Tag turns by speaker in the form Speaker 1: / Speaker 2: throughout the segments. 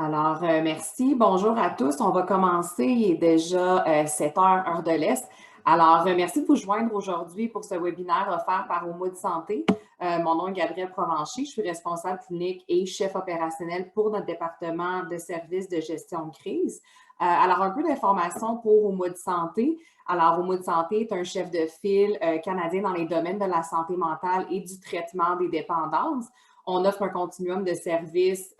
Speaker 1: Merci. Bonjour à tous. On va commencer. Il est déjà 7 heures, heure de l'Est. Merci de vous joindre aujourd'hui pour ce webinaire offert par Au de Santé. Mon nom est Gabrielle Provencher. Je suis responsable clinique et chef opérationnel pour notre département de services de gestion de crise. Un peu d'informations pour Au de Santé. Au de Santé est un chef de file canadien dans les domaines de la santé mentale et du traitement des dépendances. On offre un continuum de services,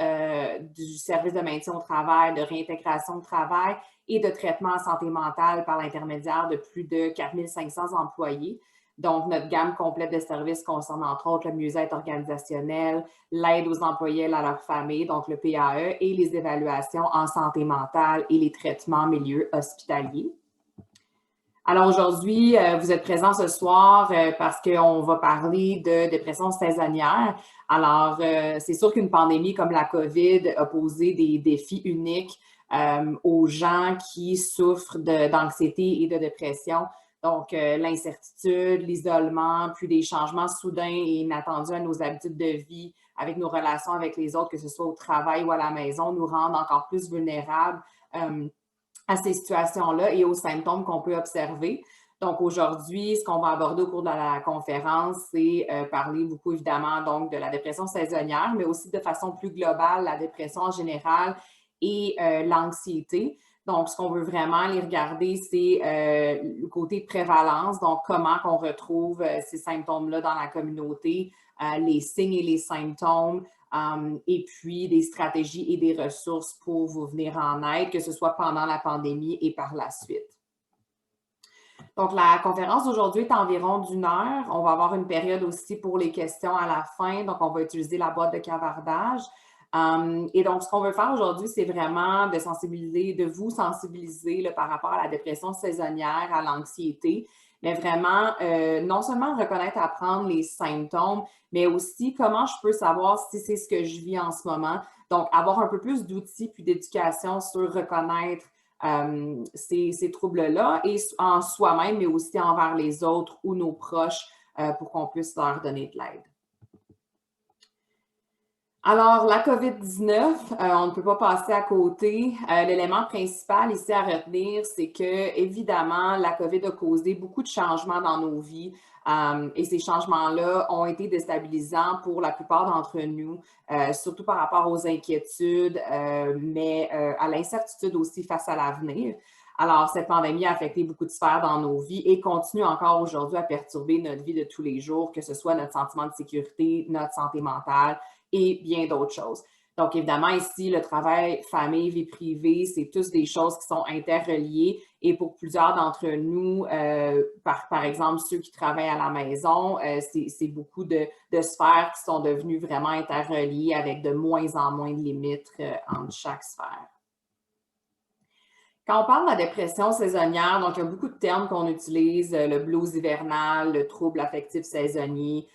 Speaker 1: du service de maintien au travail, de réintégration au travail et de traitement en santé mentale par l'intermédiaire de plus de 4500 employés. Donc, notre gamme complète de services concerne entre autres le mieux-être organisationnel, l'aide aux employés et à leurs familles, donc le PAE, et les évaluations en santé mentale et les traitements en milieu hospitalier. Alors aujourd'hui, vous êtes présents ce soir parce qu'on va parler de dépression saisonnière. C'est sûr qu'une pandémie comme la COVID a posé des défis uniques aux gens qui souffrent d'anxiété et de dépression. Donc, l'incertitude, l'isolement, puis des changements soudains et inattendus à nos habitudes de vie, avec nos relations avec les autres, que ce soit au travail ou à la maison, nous rendent encore plus vulnérables à ces situations-là et aux symptômes qu'on peut observer. Donc, aujourd'hui, ce qu'on va aborder au cours de la conférence, c'est parler beaucoup, évidemment, donc, de la dépression saisonnière, mais aussi de façon plus globale, la dépression en général et l'anxiété. Donc, ce qu'on veut vraiment aller regarder, c'est le côté prévalence, donc comment qu'on retrouve ces symptômes-là dans la communauté, les signes et les symptômes, et puis des stratégies et des ressources pour vous venir en aide, que ce soit pendant la pandémie et par la suite. Donc, la conférence d'aujourd'hui est environ d'1 heure. On va avoir une période aussi pour les questions à la fin. Donc, on va utiliser la boîte de cavardage. Et donc, ce qu'on veut faire aujourd'hui, c'est vraiment de vous sensibiliser là, par rapport à la dépression saisonnière, à l'anxiété, mais vraiment, non seulement reconnaître, apprendre les symptômes, mais aussi comment je peux savoir si c'est ce que je vis en ce moment. Donc, avoir un peu plus d'outils puis d'éducation sur reconnaître ces troubles-là et en soi-même, mais aussi envers les autres ou nos proches pour qu'on puisse leur donner de l'aide. Alors, la COVID-19, on ne peut pas passer à côté. L'élément principal ici à retenir, c'est que, évidemment, la COVID a causé beaucoup de changements dans nos vies et ces changements-là ont été déstabilisants pour la plupart d'entre nous, surtout par rapport aux inquiétudes, mais à l'incertitude aussi face à l'avenir. Alors, cette pandémie a affecté beaucoup de sphères dans nos vies et continue encore aujourd'hui à perturber notre vie de tous les jours, que ce soit notre sentiment de sécurité, notre santé mentale, et bien d'autres choses. Donc, évidemment, ici, le travail, famille, vie privée, c'est tous des choses qui sont interreliées. Et pour plusieurs d'entre nous, par exemple, ceux qui travaillent à la maison, c'est beaucoup de sphères qui sont devenues vraiment interreliées avec de moins en moins de limites entre chaque sphère. Quand on parle de la dépression saisonnière, donc il y a beaucoup de termes qu'on utilise, le blues hivernal, le trouble affectif saisonnier.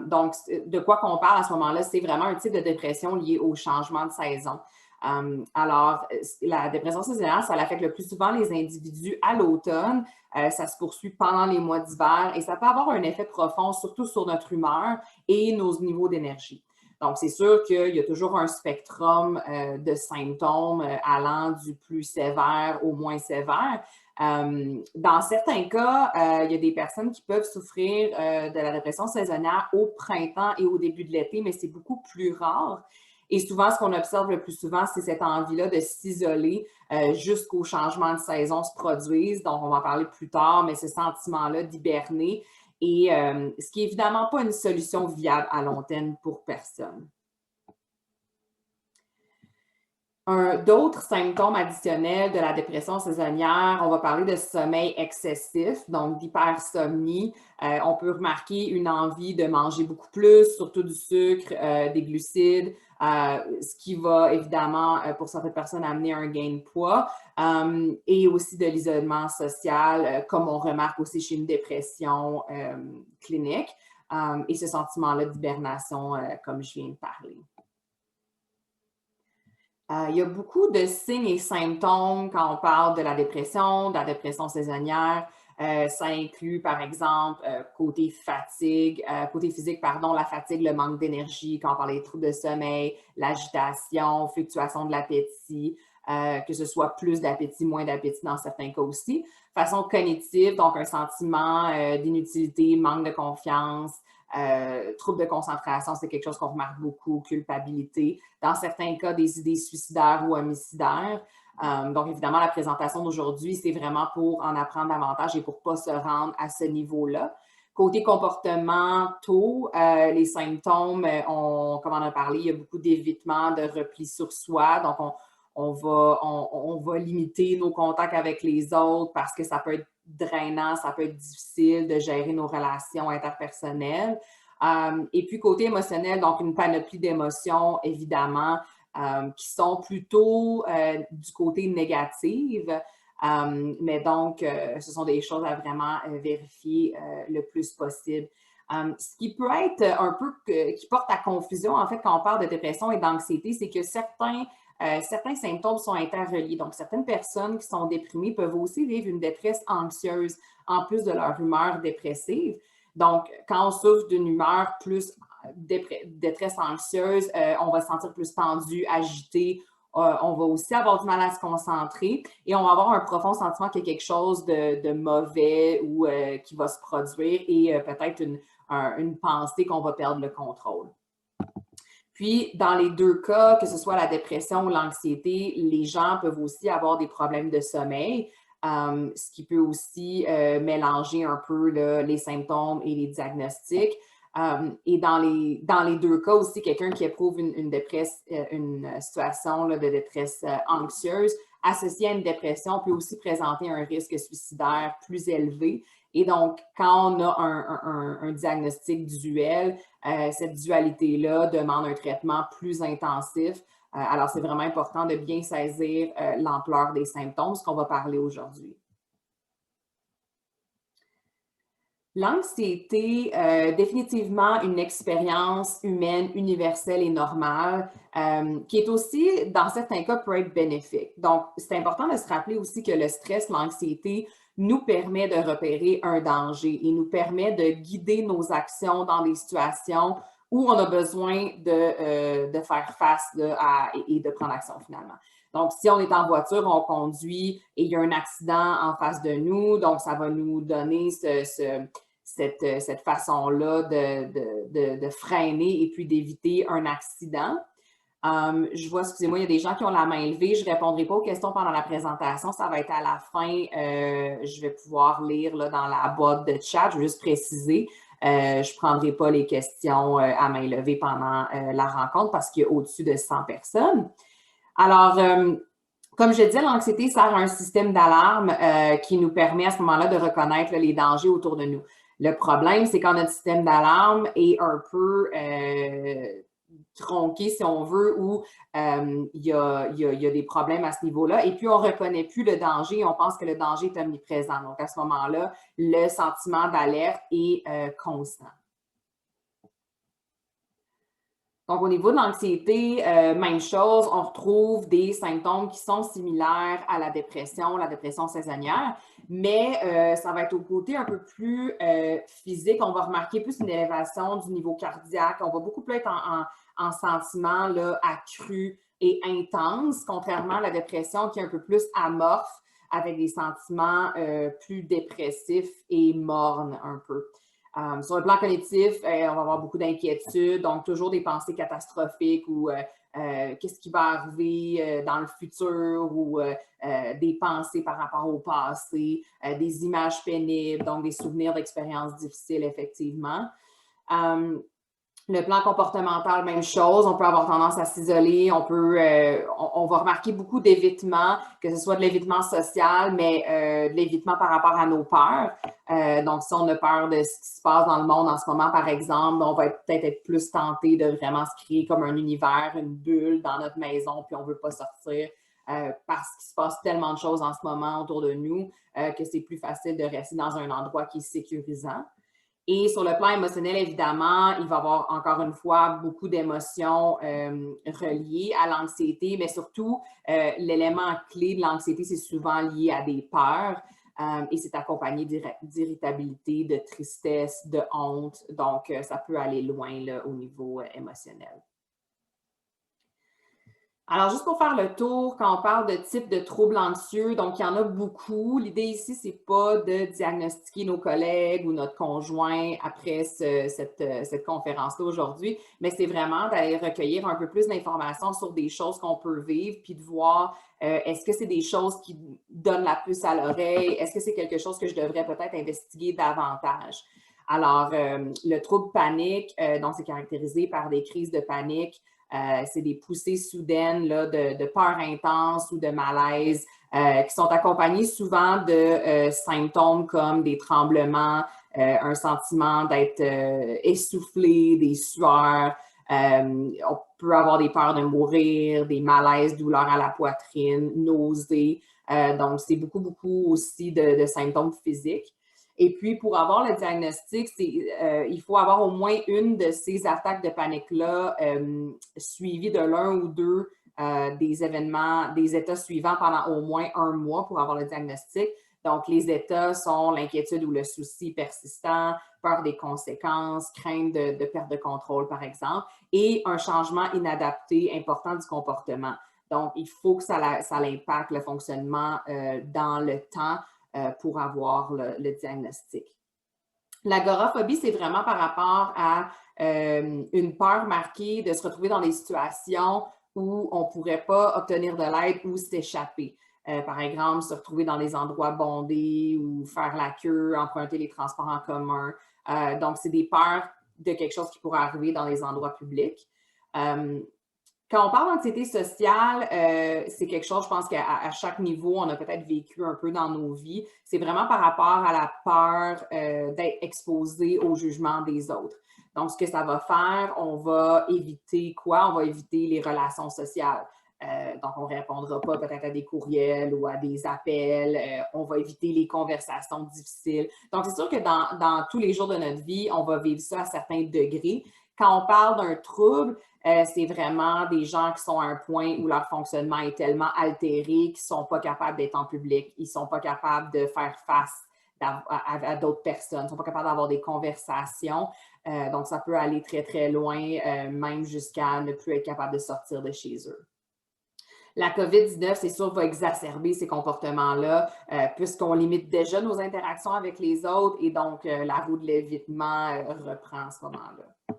Speaker 1: Donc, de quoi qu'on parle à ce moment-là, c'est vraiment un type de dépression lié au changement de saison. La dépression saisonnière, ça affecte le plus souvent les individus à l'automne. Ça se poursuit pendant les mois d'hiver et ça peut avoir un effet profond, surtout sur notre humeur et nos niveaux d'énergie. Donc, c'est sûr qu'il y a toujours un spectrum de symptômes allant du plus sévère au moins sévère. Dans certains cas, il y a des personnes qui peuvent souffrir de la dépression saisonnière au printemps et au début de l'été, mais c'est beaucoup plus rare. Et souvent, ce qu'on observe le plus souvent, c'est cette envie-là de s'isoler jusqu'au changement de saison se produise. Donc, on va en parler plus tard, mais ce sentiment-là d'hiberner. Et ce qui n'est évidemment pas une solution viable à long terme pour personne. D'autres symptômes additionnels de la dépression saisonnière, on va parler de sommeil excessif, donc d'hypersomnie. On peut remarquer une envie de manger beaucoup plus, surtout du sucre, des glucides, ce qui va évidemment, pour certaines personnes, amener un gain de poids, et aussi de l'isolement social, comme on remarque aussi chez une dépression clinique, et ce sentiment-là d'hibernation, comme je viens de parler. Il y a beaucoup de signes et symptômes quand on parle de la dépression saisonnière. Ça inclut, par exemple, côté fatigue, côté physique, pardon, la fatigue, le manque d'énergie, quand on parle des troubles de sommeil, l'agitation, fluctuation de l'appétit, que ce soit plus d'appétit, moins d'appétit dans certains cas aussi. Façon cognitive, donc un sentiment d'inutilité, manque de confiance, troubles de concentration, c'est quelque chose qu'on remarque beaucoup, culpabilité. Dans certains cas, des idées suicidaires ou homicidaires. Donc, évidemment, la présentation d'aujourd'hui, c'est vraiment pour en apprendre davantage et pour ne pas se rendre à ce niveau-là. Côté comportementaux, les symptômes, comme on a parlé, il y a beaucoup d'évitement, de repli sur soi. Donc, on va limiter nos contacts avec les autres parce que ça peut être drainant, ça peut être difficile de gérer nos relations interpersonnelles. Et puis, côté émotionnel, donc une panoplie d'émotions, évidemment, qui sont plutôt du côté négatif. Mais donc, ce sont des choses à vraiment vérifier le plus possible. Ce qui peut être un peu, qui porte à confusion, en fait, quand on parle de dépression et d'anxiété, c'est que certains symptômes sont interreliés. Donc, certaines personnes qui sont déprimées peuvent aussi vivre une détresse anxieuse en plus de leur humeur dépressive. Donc, quand on souffre d'une humeur plus détresse anxieuse, on va se sentir plus tendu, agité, on va aussi avoir du mal à se concentrer et on va avoir un profond sentiment qu'il y a quelque chose de mauvais ou qui va se produire et peut-être une pensée qu'on va perdre le contrôle. Puis, dans les deux cas, que ce soit la dépression ou l'anxiété, les gens peuvent aussi avoir des problèmes de sommeil, ce qui peut aussi mélanger un peu là, les symptômes et les diagnostics. Et dans les deux cas aussi, quelqu'un qui éprouve une situation là, de détresse anxieuse associée à une dépression peut aussi présenter un risque suicidaire plus élevé. Et donc, quand on a un diagnostic duel, cette dualité-là demande un traitement plus intensif. Alors, c'est vraiment important de bien saisir l'ampleur des symptômes, ce qu'on va parler aujourd'hui. L'anxiété, définitivement une expérience humaine universelle et normale, qui est aussi, dans certains cas, peut être bénéfique. Donc, c'est important de se rappeler aussi que le stress, l'anxiété, nous permet de repérer un danger et nous permet de guider nos actions dans des situations où on a besoin de faire face et de prendre action finalement. Donc, si on est en voiture, on conduit et il y a un accident en face de nous, donc ça va nous donner cette façon-là de freiner et puis d'éviter un accident. Je vois, excusez-moi, il y a des gens qui ont la main levée. Je ne répondrai pas aux questions pendant la présentation. Ça va être à la fin. Je vais pouvoir lire là, dans la boîte de chat. Je veux juste préciser. Je ne prendrai pas les questions à main levée pendant la rencontre parce qu'il y a au-dessus de 100 personnes. Alors, comme je disais, l'anxiété sert à un système d'alarme qui nous permet à ce moment-là de reconnaître là, les dangers autour de nous. Le problème, c'est quand notre système d'alarme est un peu tronqué, si on veut, ou il y a des problèmes à ce niveau-là. Et puis, on ne reconnaît plus le danger. On pense que le danger est omniprésent. Donc, à ce moment-là, le sentiment d'alerte est constant. Donc, au niveau de l'anxiété, même chose, on retrouve des symptômes qui sont similaires à la dépression saisonnière, mais ça va être au côté un peu plus physique. On va remarquer plus une élévation du niveau cardiaque. On va beaucoup plus être en sentiment là, accru et intense, contrairement à la dépression qui est un peu plus amorphe, avec des sentiments plus dépressifs et mornes un peu. Sur le plan cognitif, on va avoir beaucoup d'inquiétudes, donc toujours des pensées catastrophiques ou qu'est-ce qui va arriver dans le futur ou des pensées par rapport au passé, des images pénibles, donc des souvenirs d'expériences difficiles, effectivement. Le plan comportemental, même chose. On peut avoir tendance à s'isoler. On va remarquer beaucoup d'évitement, que ce soit de l'évitement social, mais de l'évitement par rapport à nos peurs. Donc, si on a peur de ce qui se passe dans le monde en ce moment, par exemple, on va peut-être être plus tenté de vraiment se créer comme un univers, une bulle dans notre maison, puis on ne veut pas sortir parce qu'il se passe tellement de choses en ce moment autour de nous que c'est plus facile de rester dans un endroit qui est sécurisant. Et sur le plan émotionnel, évidemment, il va y avoir encore une fois beaucoup d'émotions reliées à l'anxiété, mais surtout, l'élément clé de l'anxiété, c'est souvent lié à des peurs. et c'est accompagné d'irritabilité, de tristesse, de honte. Donc, ça peut aller loin là, au niveau émotionnel. Alors, juste pour faire le tour, quand on parle de type de troubles anxieux, donc il y en a beaucoup. L'idée ici, c'est pas de diagnostiquer nos collègues ou notre conjoint après cette conférence-là aujourd'hui, mais c'est vraiment d'aller recueillir un peu plus d'informations sur des choses qu'on peut vivre, puis de voir est-ce que c'est des choses qui donnent la puce à l'oreille, est-ce que c'est quelque chose que je devrais peut-être investiguer davantage. Alors, le trouble panique, donc c'est caractérisé par des crises de panique. C'est des poussées soudaines là, de peur intense ou de malaise qui sont accompagnées souvent de symptômes comme des tremblements, un sentiment d'être essoufflé, des sueurs. On peut avoir des peurs de mourir, des malaises, douleurs à la poitrine, nausées. Donc, c'est beaucoup aussi de symptômes physiques. Et puis, pour avoir le diagnostic, il faut avoir au moins une de ces attaques de panique-là suivie de l'un ou deux des événements, des états suivants pendant au moins un mois pour avoir le diagnostic. Donc, les états sont l'inquiétude ou le souci persistant, peur des conséquences, crainte de perte de contrôle, par exemple, et un changement inadapté important du comportement. Donc, il faut que ça impacte le fonctionnement dans le temps pour avoir le diagnostic. L'agoraphobie, c'est vraiment par rapport à une peur marquée de se retrouver dans des situations où on ne pourrait pas obtenir de l'aide ou s'échapper. Par exemple, se retrouver dans des endroits bondés ou faire la queue, emprunter les transports en commun. Donc, c'est des peurs de quelque chose qui pourrait arriver dans les endroits publics. Quand on parle d'anxiété sociale, c'est quelque chose, je pense qu'à chaque niveau, on a peut-être vécu un peu dans nos vies. C'est vraiment par rapport à la peur d'être exposé au jugement des autres. Donc, ce que ça va faire, on va éviter quoi? On va éviter les relations sociales. Donc, on ne répondra pas peut-être à des courriels ou à des appels. On va éviter les conversations difficiles. Donc, c'est sûr que dans tous les jours de notre vie, on va vivre ça à certains degrés. Quand on parle d'un trouble, c'est vraiment des gens qui sont à un point où leur fonctionnement est tellement altéré qu'ils ne sont pas capables d'être en public, ils ne sont pas capables de faire face à d'autres personnes, ils ne sont pas capables d'avoir des conversations. Donc, ça peut aller très loin, même jusqu'à ne plus être capable de sortir de chez eux. La COVID-19, c'est sûr, va exacerber ces comportements-là, puisqu'on limite déjà nos interactions avec les autres et donc la roue de l'évitement reprend à ce moment-là.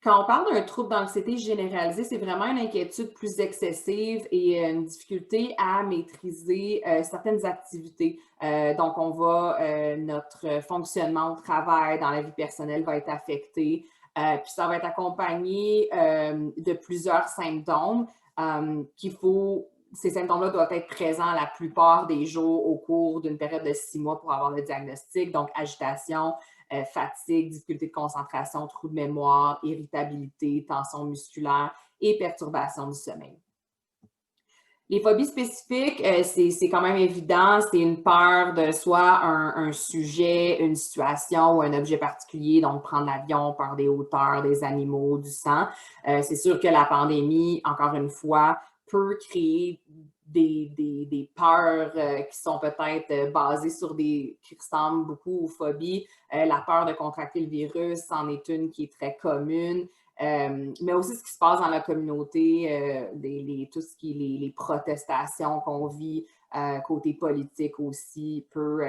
Speaker 1: Quand on parle d'un trouble d'anxiété généralisée, c'est vraiment une inquiétude plus excessive et une difficulté à maîtriser certaines activités. Donc, notre fonctionnement au travail, dans la vie personnelle va être affecté. Puis ça va être accompagné de plusieurs symptômes ces symptômes-là doivent être présents la plupart des jours au cours d'une période de 6 mois pour avoir le diagnostic. Donc, agitation, fatigue, difficulté de concentration, trou de mémoire, irritabilité, tension musculaire et perturbation du sommeil. Les phobies spécifiques, c'est quand même évident, c'est une peur de soit un sujet, une situation ou un objet particulier, donc prendre l'avion, peur des hauteurs, des animaux, du sang. C'est sûr que la pandémie, encore une fois, peut créer des peurs qui sont peut-être basées sur qui ressemblent beaucoup aux phobies. La peur de contracter le virus, c'en est une qui est très commune. Mais aussi ce qui se passe dans la communauté, tout ce qui est les protestations qu'on vit côté politique aussi peut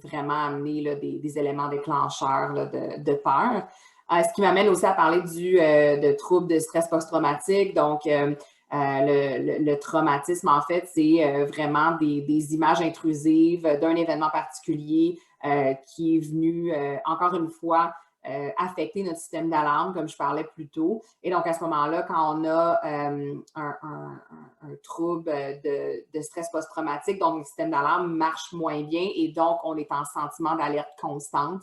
Speaker 1: vraiment amener là, des éléments déclencheurs là, de peur. Ce qui m'amène aussi à parler de troubles de stress post-traumatique. Donc, le traumatisme, en fait, c'est vraiment des images intrusives d'un événement particulier qui est venu, encore une fois, affecter notre système d'alarme, comme je parlais plus tôt. Et donc, à ce moment-là, quand on a un trouble de stress post-traumatique, donc le système d'alarme marche moins bien et donc, on est en sentiment d'alerte constante.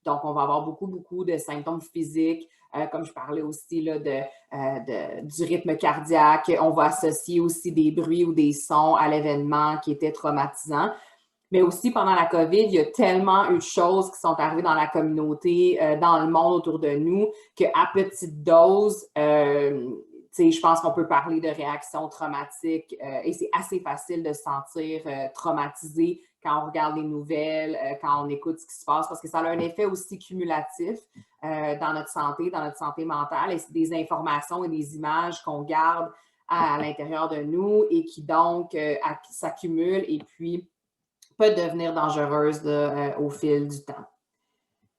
Speaker 1: Donc, on va avoir beaucoup de symptômes physiques, comme je parlais aussi là, du rythme cardiaque. On va associer aussi des bruits ou des sons à l'événement qui était traumatisant. Mais aussi, pendant la COVID, il y a tellement eu de choses qui sont arrivées dans la communauté, dans le monde autour de nous, qu'à petite dose, sais, je pense qu'on peut parler de réactions traumatiques et c'est assez facile de se sentir traumatisé quand on regarde les nouvelles, quand on écoute ce qui se passe, parce que ça a un effet aussi cumulatif dans notre santé mentale. Et c'est des informations et des images qu'on garde à l'intérieur de nous et qui donc s'accumulent et puis peuvent devenir dangereuses au fil du temps.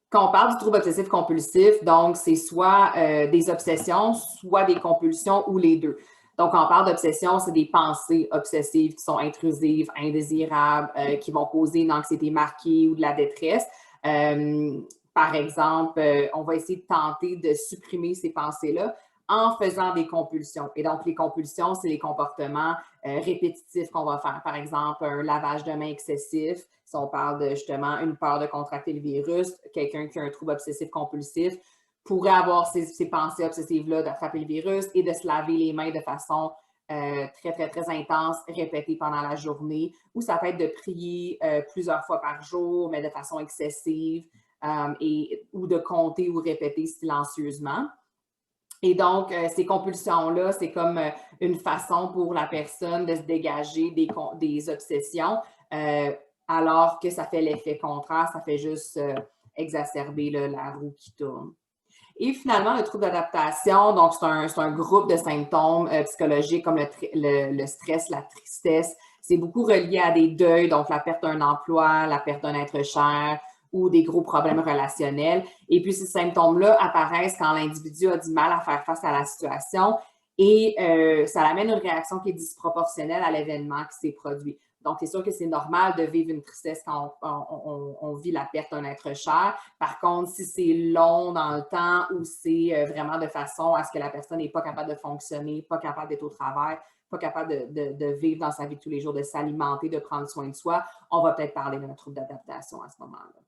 Speaker 1: Quand on parle du trouble obsessif compulsif, donc c'est soit des obsessions, soit des compulsions ou les deux. Donc, quand on parle d'obsession, c'est des pensées obsessives qui sont intrusives, indésirables, qui vont causer une anxiété marquée ou de la détresse. Par exemple, on va essayer de tenter de supprimer ces pensées-là en faisant des compulsions. Et donc, les compulsions, c'est les comportements répétitifs qu'on va faire. Par exemple, un lavage de mains excessif, si on parle de justement une peur de contracter le virus, quelqu'un qui a un trouble obsessif compulsif pourrait avoir ces pensées obsessives-là d'attraper le virus et de se laver les mains de façon très, très, très intense, répétée pendant la journée, ou ça peut être de prier plusieurs fois par jour, mais de façon excessive, ou de compter ou répéter silencieusement. Et donc, ces compulsions-là, c'est comme une façon pour la personne de se dégager des obsessions, alors que ça fait l'effet contraire, ça fait juste exacerber la roue qui tourne. Et finalement, le trouble d'adaptation, donc c'est un groupe de symptômes psychologiques comme le stress, la tristesse. C'est beaucoup relié à des deuils, donc la perte d'un emploi, la perte d'un être cher ou des gros problèmes relationnels. Et puis, ces symptômes-là apparaissent quand l'individu a du mal à faire face à la situation et ça amène une réaction qui est disproportionnelle à l'événement qui s'est produit. Donc, c'est sûr que c'est normal de vivre une tristesse quand on vit la perte d'un être cher. Par contre, si c'est long dans le temps ou c'est vraiment de façon à ce que la personne n'est pas capable de fonctionner, pas capable d'être au travail, pas capable de vivre dans sa vie de tous les jours, de s'alimenter, de prendre soin de soi, on va peut-être parler d'un trouble d'adaptation à ce moment-là.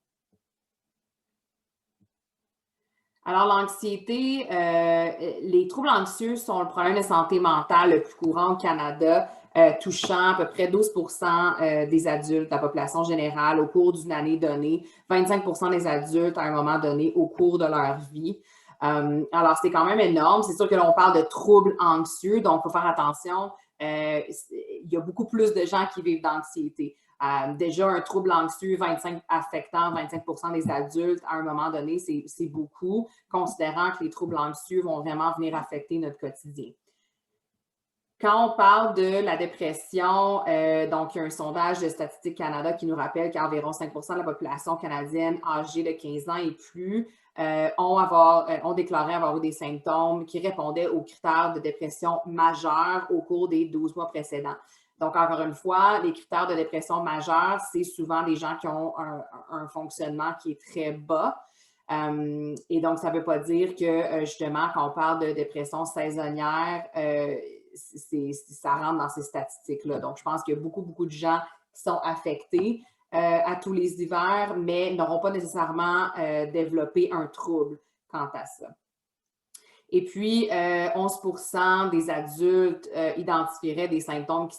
Speaker 1: Alors, l'anxiété, les troubles anxieux sont le problème de santé mentale le plus courant au Canada, touchant à peu près 12% des adultes de la population générale au cours d'une année donnée, 25% des adultes à un moment donné au cours de leur vie. Alors, c'est quand même énorme. C'est sûr que l'on parle de troubles anxieux, donc il faut faire attention. Il y a beaucoup plus de gens qui vivent d'anxiété. Déjà, un trouble anxieux affectant 25% des adultes à un moment donné, c'est beaucoup, considérant que les troubles anxieux vont vraiment venir affecter notre quotidien. Quand on parle de la dépression, donc il y a un sondage de Statistique Canada qui nous rappelle qu'environ 5% de la population canadienne âgée de 15 ans et plus ont déclaré avoir eu des symptômes qui répondaient aux critères de dépression majeure au cours des 12 mois précédents. Donc, encore une fois, les critères de dépression majeure, c'est souvent des gens qui ont un fonctionnement qui est très bas. Et donc, ça ne veut pas dire que, justement, quand on parle de dépression saisonnière, ça rentre dans ces statistiques-là. Donc, je pense qu'il y a beaucoup, beaucoup de gens qui sont affectés à tous les hivers, mais n'auront pas nécessairement développé un trouble quant à ça. Et puis, 11% des adultes identifieraient des symptômes qui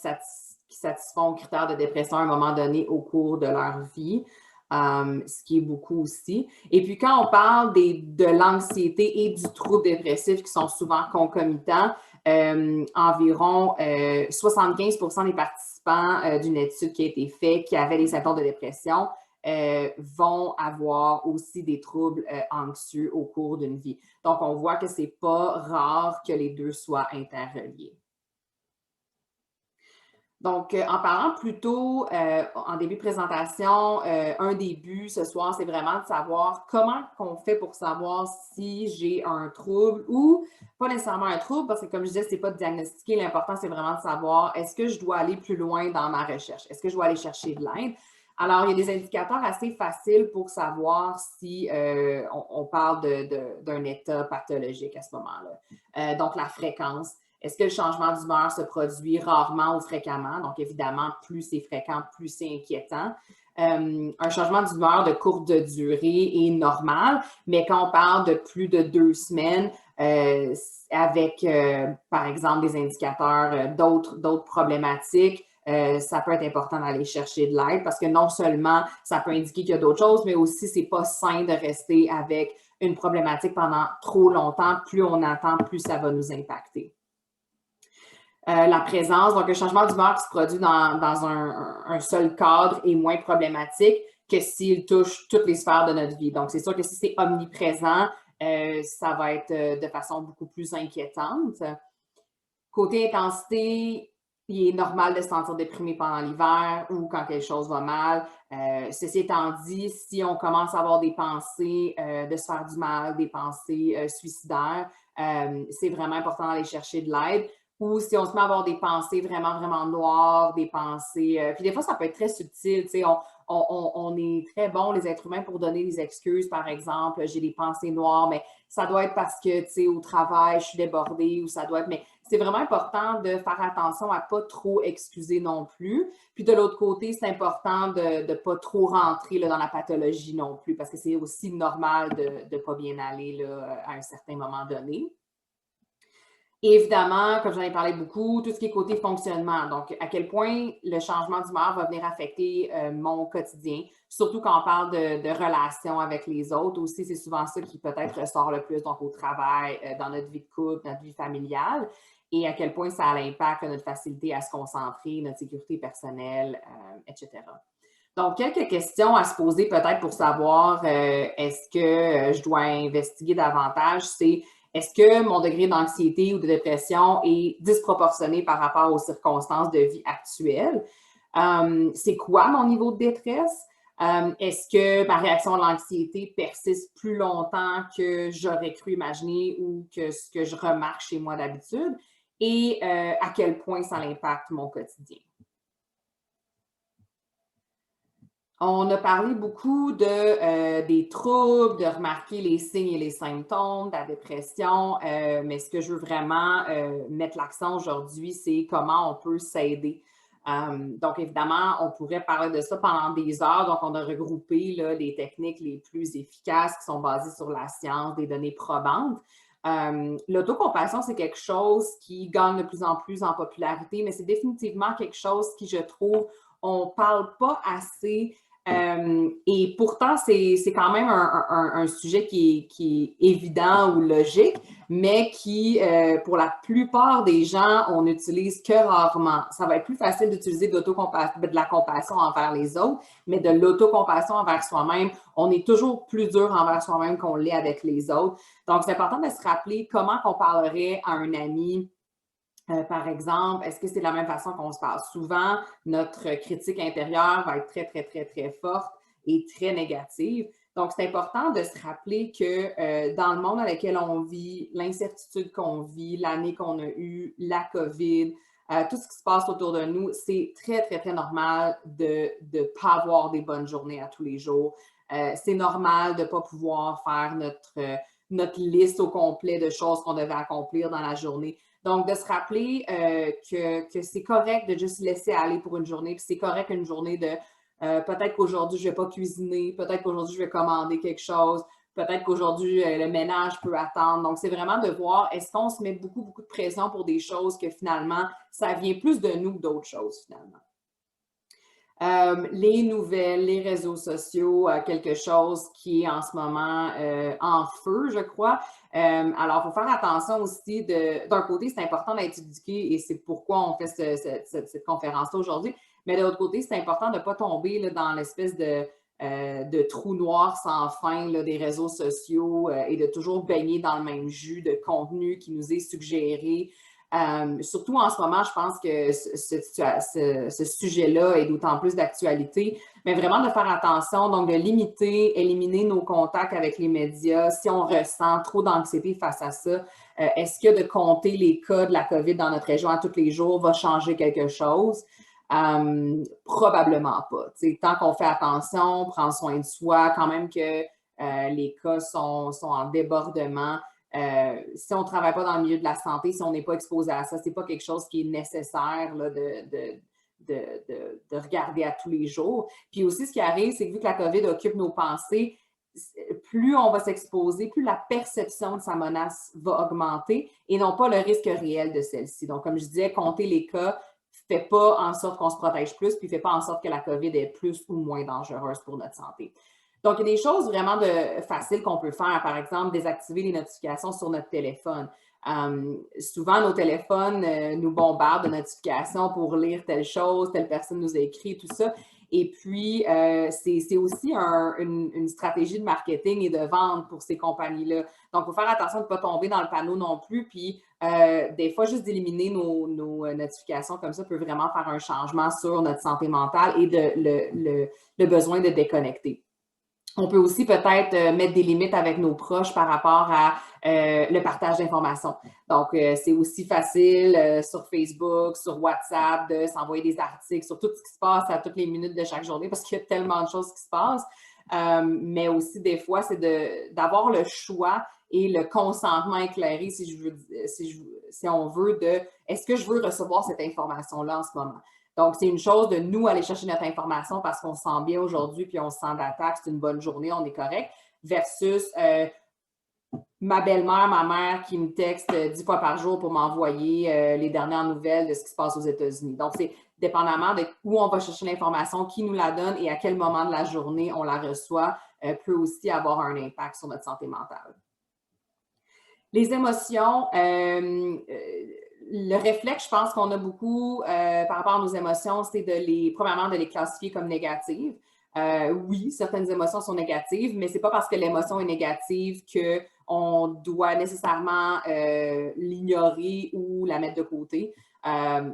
Speaker 1: satisfont aux critères de dépression à un moment donné au cours de leur vie, ce qui est beaucoup aussi. Et puis, quand on parle de l'anxiété et du trouble dépressif qui sont souvent concomitants, environ 75% des participants d'une étude qui a été faite qui avaient des symptômes de dépression vont avoir aussi des troubles anxieux au cours d'une vie. Donc, on voit que ce n'est pas rare que les deux soient interreliés. Donc, en parlant plus tôt en début de présentation, un des buts ce soir, c'est vraiment de savoir comment on fait pour savoir si j'ai un trouble ou pas nécessairement un trouble, parce que comme je disais, ce n'est pas de diagnostiquer. L'important, c'est vraiment de savoir est-ce que je dois aller plus loin dans ma recherche? Est-ce que je dois aller chercher de l'aide? Alors, il y a des indicateurs assez faciles pour savoir si on parle d'un état pathologique à ce moment-là. Donc, la fréquence. Est-ce que le changement d'humeur se produit rarement ou fréquemment? Donc, évidemment, plus c'est fréquent, plus c'est inquiétant. Un changement d'humeur de courte durée est normal, mais quand on parle de plus de 2 semaines, avec, par exemple, des indicateurs d'autres problématiques, ça peut être important d'aller chercher de l'aide parce que non seulement ça peut indiquer qu'il y a d'autres choses, mais aussi c'est pas sain de rester avec une problématique pendant trop longtemps. Plus on attend, plus ça va nous impacter. La présence, donc un changement d'humeur qui se produit dans un seul cadre est moins problématique que s'il touche toutes les sphères de notre vie. Donc, c'est sûr que si c'est omniprésent, ça va être de façon beaucoup plus inquiétante. Côté intensité, il est normal de se sentir déprimé pendant l'hiver ou quand quelque chose va mal. Ceci étant dit, si on commence à avoir des pensées de se faire du mal, des pensées suicidaires, c'est vraiment important d'aller chercher de l'aide. Ou si on se met à avoir des pensées vraiment, vraiment noires, des pensées... puis des fois, ça peut être très subtil. Tu sais, on est très bons, les êtres humains, pour donner des excuses. Par exemple, j'ai des pensées noires, mais ça doit être parce que, tu sais, au travail, je suis débordée ou ça doit être... Mais c'est vraiment important de faire attention à ne pas trop excuser non plus. Puis de l'autre côté, c'est important de ne pas trop rentrer là, dans la pathologie non plus, parce que c'est aussi normal de ne pas bien aller là, à un certain moment donné. Et évidemment, comme j'en ai parlé beaucoup, tout ce qui est côté fonctionnement. Donc, à quel point le changement d'humeur va venir affecter mon quotidien, surtout quand on parle de relations avec les autres aussi. C'est souvent ça qui peut-être ressort le plus, donc au travail, dans notre vie de couple, notre vie familiale, et à quel point ça a l'impact notre facilité à se concentrer, notre sécurité personnelle, etc. Donc, quelques questions à se poser peut-être pour savoir est-ce que je dois investiguer davantage, c'est est-ce que mon degré d'anxiété ou de dépression est disproportionné par rapport aux circonstances de vie actuelles? C'est quoi mon niveau de détresse? Est-ce que ma réaction à l'anxiété persiste plus longtemps que j'aurais cru imaginer ou que ce que je remarque chez moi d'habitude? Et à quel point ça impacte mon quotidien? On a parlé beaucoup des troubles, de remarquer les signes et les symptômes de la dépression, mais ce que je veux vraiment mettre l'accent aujourd'hui, c'est comment on peut s'aider. Donc, évidemment, on pourrait parler de ça pendant des heures. Donc, on a regroupé là, les techniques les plus efficaces qui sont basées sur la science, des données probantes. L'autocompassion, c'est quelque chose qui gagne de plus en plus en popularité, mais c'est définitivement quelque chose qui, je trouve, on ne parle pas assez et pourtant, c'est quand même un sujet qui est évident ou logique, mais qui, pour la plupart des gens, on n'utilise que rarement. Ça va être plus facile d'utiliser de la compassion envers les autres, mais de l'autocompassion envers soi-même, on est toujours plus dur envers soi-même qu'on l'est avec les autres. Donc, c'est important de se rappeler comment on parlerait à un ami par exemple, est-ce que c'est de la même façon qu'on se parle? Souvent, notre critique intérieure va être très, très, très, très forte et très négative. Donc, c'est important de se rappeler que dans le monde dans lequel on vit, l'incertitude qu'on vit, l'année qu'on a eue, la COVID, tout ce qui se passe autour de nous, c'est très, très, très normal de ne pas avoir des bonnes journées à tous les jours. C'est normal de ne pas pouvoir faire notre liste au complet de choses qu'on devait accomplir dans la journée. Donc, de se rappeler que c'est correct de juste laisser aller pour une journée, puis c'est correct une journée de peut-être qu'aujourd'hui, je ne vais pas cuisiner, peut-être qu'aujourd'hui, je vais commander quelque chose, peut-être qu'aujourd'hui, le ménage peut attendre. Donc, c'est vraiment de voir, est-ce qu'on se met beaucoup, beaucoup de pression pour des choses que finalement, ça vient plus de nous que d'autres choses, finalement. Les nouvelles, les réseaux sociaux, quelque chose qui est en ce moment en feu, je crois. Alors, il faut faire attention aussi. D'un côté, c'est important d'être éduqué et c'est pourquoi on fait cette conférence-là aujourd'hui. Mais de l'autre côté, c'est important de ne pas tomber là, dans l'espèce de trou noir sans fin là, des réseaux sociaux et de toujours baigner dans le même jus de contenu qui nous est suggéré. Surtout en ce moment, je pense que ce sujet-là est d'autant plus d'actualité, mais vraiment de faire attention, donc de limiter, éliminer nos contacts avec les médias. Si on ressent trop d'anxiété face à ça, est-ce que de compter les cas de la COVID dans notre région à tous les jours va changer quelque chose? Probablement pas. T'sais, tant qu'on fait attention, prend soin de soi, quand même que les cas sont en débordement. Si on ne travaille pas dans le milieu de la santé, si on n'est pas exposé à ça, ce n'est pas quelque chose qui est nécessaire là, de regarder à tous les jours. Puis aussi, ce qui arrive, c'est que vu que la COVID occupe nos pensées, plus on va s'exposer, plus la perception de sa menace va augmenter et non pas le risque réel de celle-ci. Donc, comme je disais, compter les cas ne fait pas en sorte qu'on se protège plus, puis ne fait pas en sorte que la COVID est plus ou moins dangereuse pour notre santé. Donc, il y a des choses vraiment faciles qu'on peut faire. Par exemple, désactiver les notifications sur notre téléphone. Souvent, nos téléphones nous bombardent de notifications pour lire telle chose, telle personne nous a écrit, tout ça. Et puis, c'est aussi une stratégie de marketing et de vente pour ces compagnies-là. Donc, il faut faire attention de ne pas tomber dans le panneau non plus. Puis, des fois, juste d'éliminer nos notifications comme ça peut vraiment faire un changement sur notre santé mentale et le besoin de déconnecter. On peut aussi peut-être mettre des limites avec nos proches par rapport à le partage d'informations. Donc, c'est aussi facile sur Facebook, sur WhatsApp, de s'envoyer des articles sur tout ce qui se passe à toutes les minutes de chaque journée parce qu'il y a tellement de choses qui se passent. Mais aussi, des fois, c'est d'avoir le choix et le consentement éclairé, si on veut, de est-ce que je veux recevoir cette information-là en ce moment? Donc, c'est une chose de nous aller chercher notre information parce qu'on se sent bien aujourd'hui puis on se sent d'attaque, c'est une bonne journée, on est correct, versus ma belle-mère, ma mère qui me texte 10 fois par jour pour m'envoyer les dernières nouvelles de ce qui se passe aux États-Unis. Donc, c'est dépendamment de où on va chercher l'information, qui nous la donne et à quel moment de la journée on la reçoit, peut aussi avoir un impact sur notre santé mentale. Les émotions, le réflexe, je pense qu'on a beaucoup par rapport à nos émotions, c'est premièrement, de les classifier comme négatives. Oui, certaines émotions sont négatives, mais c'est pas parce que l'émotion est négative qu'on doit nécessairement l'ignorer ou la mettre de côté.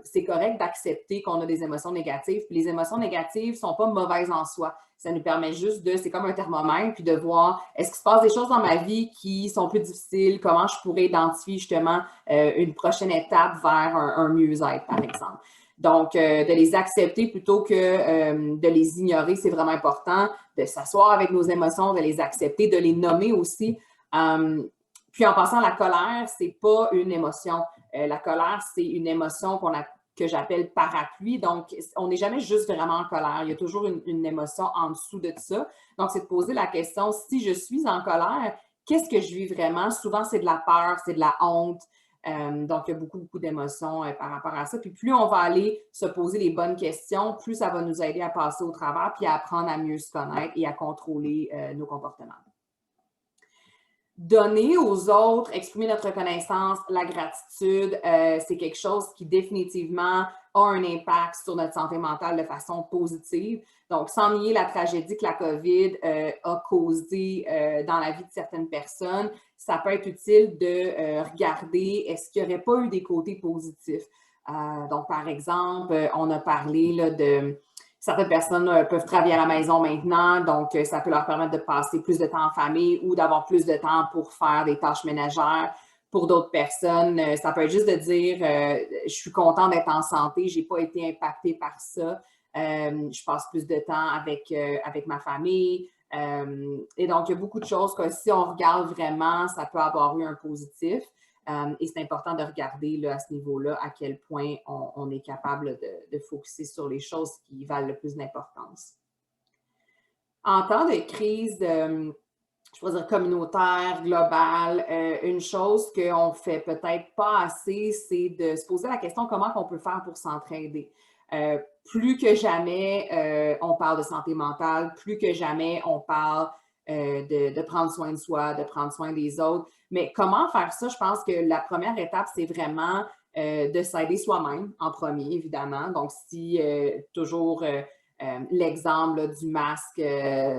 Speaker 1: C'est correct d'accepter qu'on a des émotions négatives. Puis les émotions négatives ne sont pas mauvaises en soi. Ça nous permet juste c'est comme un thermomètre, puis de voir est-ce qu'il se passe des choses dans ma vie qui sont plus difficiles, comment je pourrais identifier justement une prochaine étape vers un mieux-être, par exemple. Donc, de les accepter plutôt que de les ignorer, c'est vraiment important, de s'asseoir avec nos émotions, de les accepter, de les nommer aussi. Puis en passant, la colère, c'est pas une émotion. La colère, c'est une émotion que j'appelle parapluie. Donc, on n'est jamais juste vraiment en colère. Il y a toujours une émotion en dessous de ça. Donc, c'est de poser la question, si je suis en colère, qu'est-ce que je vis vraiment? Souvent, c'est de la peur, c'est de la honte. Donc, il y a beaucoup, beaucoup d'émotions par rapport à ça. Puis, plus on va aller se poser les bonnes questions, plus ça va nous aider à passer au travers puis à apprendre à mieux se connaître et à contrôler nos comportements. Donner aux autres, exprimer notre reconnaissance, la gratitude, c'est quelque chose qui définitivement a un impact sur notre santé mentale de façon positive. Donc, sans nier la tragédie que la COVID a causée dans la vie de certaines personnes, ça peut être utile de regarder est-ce qu'il n'y aurait pas eu des côtés positifs. Donc, par exemple, on a parlé là, de certaines personnes peuvent travailler à la maison maintenant, donc ça peut leur permettre de passer plus de temps en famille ou d'avoir plus de temps pour faire des tâches ménagères. Pour d'autres personnes, ça peut être juste de dire je suis content d'être en santé, je n'ai pas été impactée par ça, je passe plus de temps avec ma famille. Et donc, il y a beaucoup de choses que si on regarde vraiment, ça peut avoir eu un positif. Et c'est important de regarder là, à ce niveau-là à quel point on est capable de focusser sur les choses qui valent le plus d'importance. En temps de crise, je pourrais dire communautaire, globale, une chose qu'on ne fait peut-être pas assez, c'est de se poser la question comment on peut faire pour s'entraider. Plus que jamais, on parle de santé mentale, plus que jamais, on parle de prendre soin de soi, de prendre soin des autres. Mais comment faire ça? Je pense que la première étape, c'est vraiment de s'aider soi-même en premier, évidemment. Donc, si toujours l'exemple là, du masque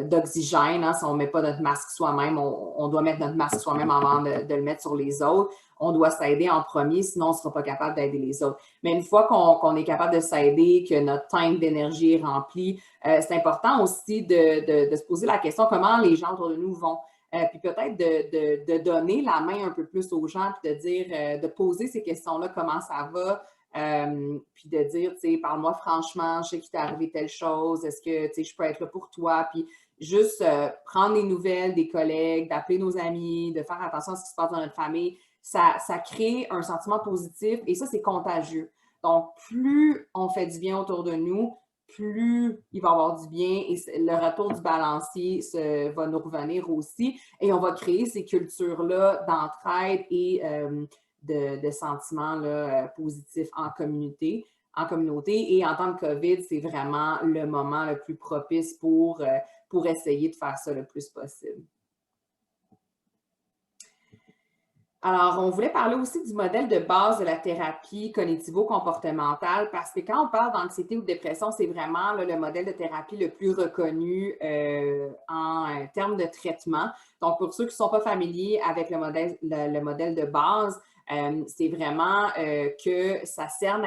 Speaker 1: d'oxygène, hein, si on ne met pas notre masque soi-même, on doit mettre notre masque soi-même avant de le mettre sur les autres. On doit s'aider en premier, sinon on ne sera pas capable d'aider les autres. Mais une fois qu'on est capable de s'aider, que notre tank d'énergie est rempli, c'est important aussi de se poser la question comment les gens autour de nous vont. Puis peut-être de donner la main un peu plus aux gens, puis de dire, de poser ces questions-là, comment ça va, puis de dire, tu sais, parle-moi franchement, je sais qu'il t'est arrivé telle chose, est-ce que, tu sais, je peux être là pour toi, puis juste prendre des nouvelles des collègues, d'appeler nos amis, de faire attention à ce qui se passe dans notre famille, ça crée un sentiment positif et ça, c'est contagieux. Donc, plus on fait du bien autour de nous, plus il va y avoir du bien et le retour du balancier va nous revenir aussi et on va créer ces cultures-là d'entraide et de sentiments là, positifs en communauté. Et en temps de COVID, c'est vraiment le moment le plus propice pour essayer de faire ça le plus possible. Alors, on voulait parler aussi du modèle de base de la thérapie cognitivo-comportementale parce que quand on parle d'anxiété ou de dépression, c'est vraiment là, le modèle de thérapie le plus reconnu en termes de traitement. Donc, pour ceux qui ne sont pas familiers avec le modèle de base, c'est vraiment que ça sert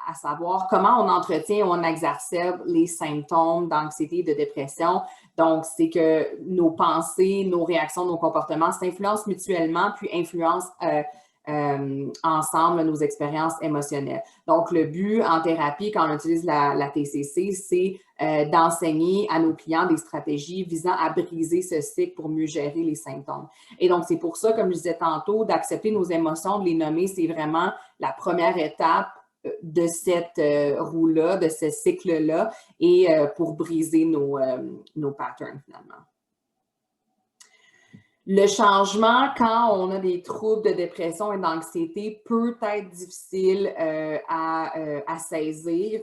Speaker 1: à savoir comment on entretient ou on exacerbe les symptômes d'anxiété et de dépression. Donc, c'est que nos pensées, nos réactions, nos comportements s'influencent mutuellement, puis influencent ensemble nos expériences émotionnelles. Donc, le but en thérapie, quand on utilise la TCC, c'est d'enseigner à nos clients des stratégies visant à briser ce cycle pour mieux gérer les symptômes. Et donc, c'est pour ça, comme je disais tantôt, d'accepter nos émotions, de les nommer, c'est vraiment la première étape de cette roue-là, de ce cycle-là, et pour briser nos patterns finalement. Le changement, quand on a des troubles de dépression et d'anxiété, peut être difficile à saisir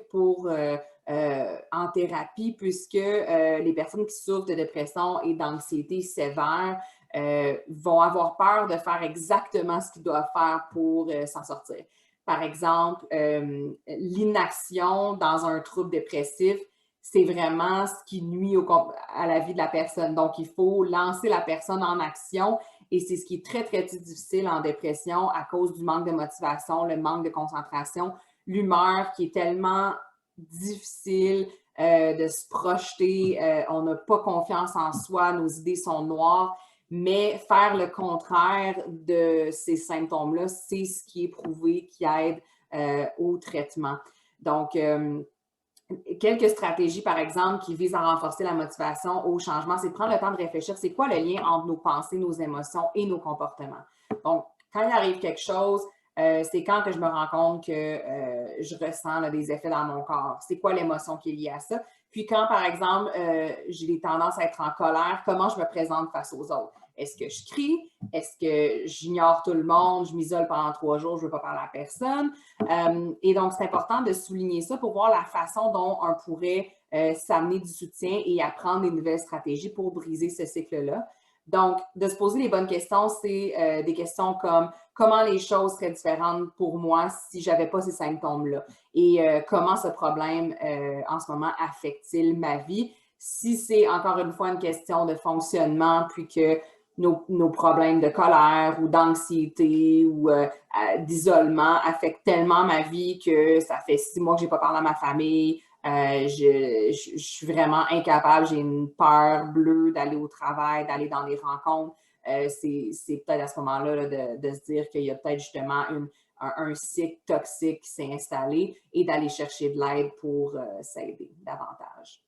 Speaker 1: en thérapie, puisque les personnes qui souffrent de dépression et d'anxiété sévère vont avoir peur de faire exactement ce qu'ils doivent faire pour s'en sortir. Par exemple, l'inaction dans un trouble dépressif, c'est vraiment ce qui nuit à la vie de la personne. Donc, il faut lancer la personne en action et c'est ce qui est très, très difficile en dépression à cause du manque de motivation, le manque de concentration, l'humeur qui est tellement difficile de se projeter, on n'a pas confiance en soi, nos idées sont noires, mais faire le contraire de ces symptômes-là, c'est ce qui est prouvé qui aide au traitement. Donc, quelques stratégies, par exemple, qui visent à renforcer la motivation au changement, c'est de prendre le temps de réfléchir, c'est quoi le lien entre nos pensées, nos émotions et nos comportements. Donc, quand il arrive quelque chose, c'est quand que je me rends compte que je ressens là, des effets dans mon corps. C'est quoi l'émotion qui est liée à ça? Puis quand, par exemple, j'ai des tendances à être en colère, comment je me présente face aux autres? Est-ce que je crie? Est-ce que j'ignore tout le monde? Je m'isole pendant 3 jours, je ne veux pas parler à personne? Et donc, c'est important de souligner ça pour voir la façon dont on pourrait s'amener du soutien et apprendre des nouvelles stratégies pour briser ce cycle-là. Donc, de se poser les bonnes questions, c'est des questions comme comment les choses seraient différentes pour moi si je n'avais pas ces symptômes-là et comment ce problème en ce moment affecte-t-il ma vie? Si c'est encore une fois une question de fonctionnement, puis que nos problèmes de colère ou d'anxiété ou d'isolement affectent tellement ma vie que ça fait 6 mois que je n'ai pas parlé à ma famille. Je suis vraiment incapable, j'ai une peur bleue d'aller au travail, d'aller dans les rencontres. C'est peut-être à ce moment-là là, de se dire qu'il y a peut-être justement un cycle toxique qui s'est installé et d'aller chercher de l'aide pour s'aider davantage.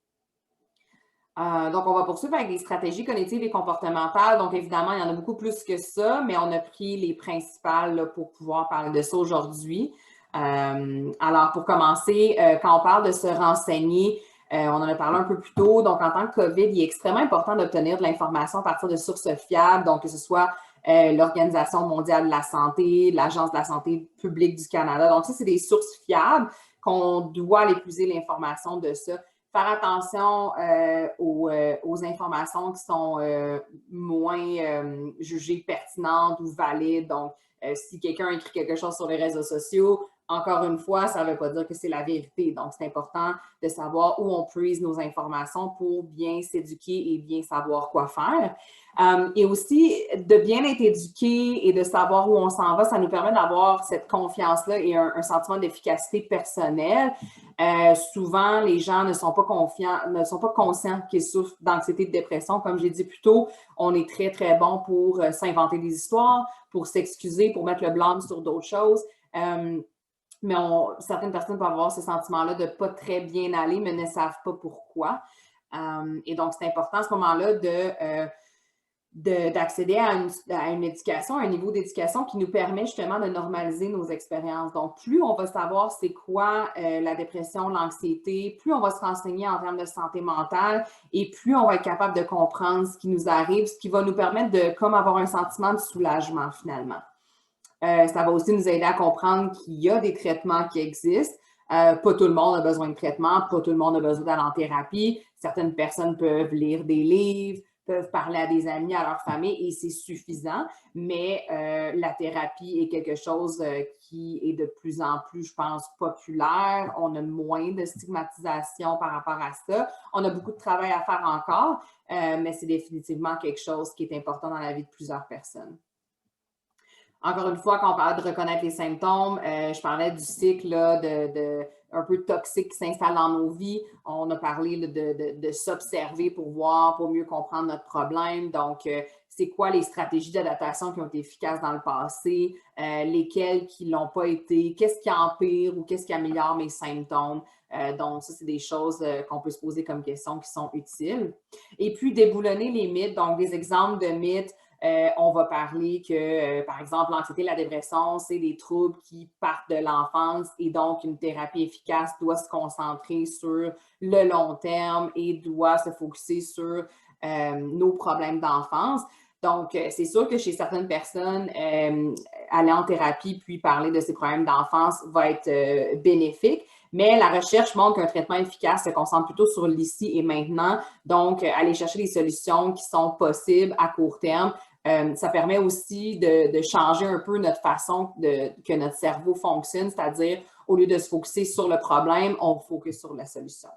Speaker 1: Donc, on va poursuivre avec des stratégies cognitives et comportementales. Donc, évidemment, il y en a beaucoup plus que ça, mais on a pris les principales là, pour pouvoir parler de ça aujourd'hui. Alors, pour commencer, quand on parle de se renseigner, on en a parlé un peu plus tôt. Donc, en tant que COVID, il est extrêmement important d'obtenir de l'information à partir de sources fiables, donc que ce soit l'Organisation mondiale de la santé, l'Agence de la santé publique du Canada. Donc, ça, c'est des sources fiables qu'on doit aller puiser l'information de ça. Faire attention aux informations qui sont moins jugées pertinentes ou valides. Donc, si quelqu'un écrit quelque chose sur les réseaux sociaux, encore une fois, ça ne veut pas dire que c'est la vérité. Donc, c'est important de savoir où on puise nos informations pour bien s'éduquer et bien savoir quoi faire. Et aussi, de bien être éduqué et de savoir où on s'en va, ça nous permet d'avoir cette confiance-là et un sentiment d'efficacité personnelle. Souvent, les gens ne sont pas conscients qu'ils souffrent d'anxiété et de dépression. Comme j'ai dit plus tôt, on est très, très bon pour s'inventer des histoires, pour s'excuser, pour mettre le blâme sur d'autres choses. Mais certaines personnes peuvent avoir ce sentiment-là de ne pas très bien aller, mais ne savent pas pourquoi. Et donc, c'est important à ce moment-là d'accéder à une éducation, à un niveau d'éducation qui nous permet justement de normaliser nos expériences. Donc, plus on va savoir c'est quoi la dépression, l'anxiété, plus on va se renseigner en termes de santé mentale et plus on va être capable de comprendre ce qui nous arrive, ce qui va nous permettre de comme avoir un sentiment de soulagement finalement. Ça va aussi nous aider à comprendre qu'il y a des traitements qui existent. Pas tout le monde a besoin de traitement, pas tout le monde a besoin d'aller en thérapie. Certaines personnes peuvent lire des livres, peuvent parler à des amis, à leur famille et c'est suffisant, mais la thérapie est quelque chose qui est de plus en plus, je pense, populaire. On a moins de stigmatisation par rapport à ça. On a beaucoup de travail à faire encore, mais c'est définitivement quelque chose qui est important dans la vie de plusieurs personnes. Encore une fois, quand on parlait de reconnaître les symptômes, je parlais du cycle là, un peu toxique qui s'installe dans nos vies. On a parlé là, de s'observer pour voir, pour mieux comprendre notre problème. Donc, c'est quoi les stratégies d'adaptation qui ont été efficaces dans le passé, lesquelles qui ne l'ont pas été, qu'est-ce qui empire ou qu'est-ce qui améliore mes symptômes. Donc, ça, c'est des choses qu'on peut se poser comme questions qui sont utiles. Et puis, déboulonner les mythes, donc des exemples de mythes. On va parler que, par exemple, l'anxiété et la dépression, c'est des troubles qui partent de l'enfance et donc une thérapie efficace doit se concentrer sur le long terme et doit se focusser sur nos problèmes d'enfance. Donc, c'est sûr que chez certaines personnes, aller en thérapie puis parler de ces problèmes d'enfance va être bénéfique. Mais la recherche montre qu'un traitement efficace se concentre plutôt sur l'ici et maintenant. Donc, aller chercher des solutions qui sont possibles à court terme. Ça permet aussi de changer un peu notre façon que notre cerveau fonctionne, c'est-à-dire au lieu de se focusser sur le problème, on focus sur la solution.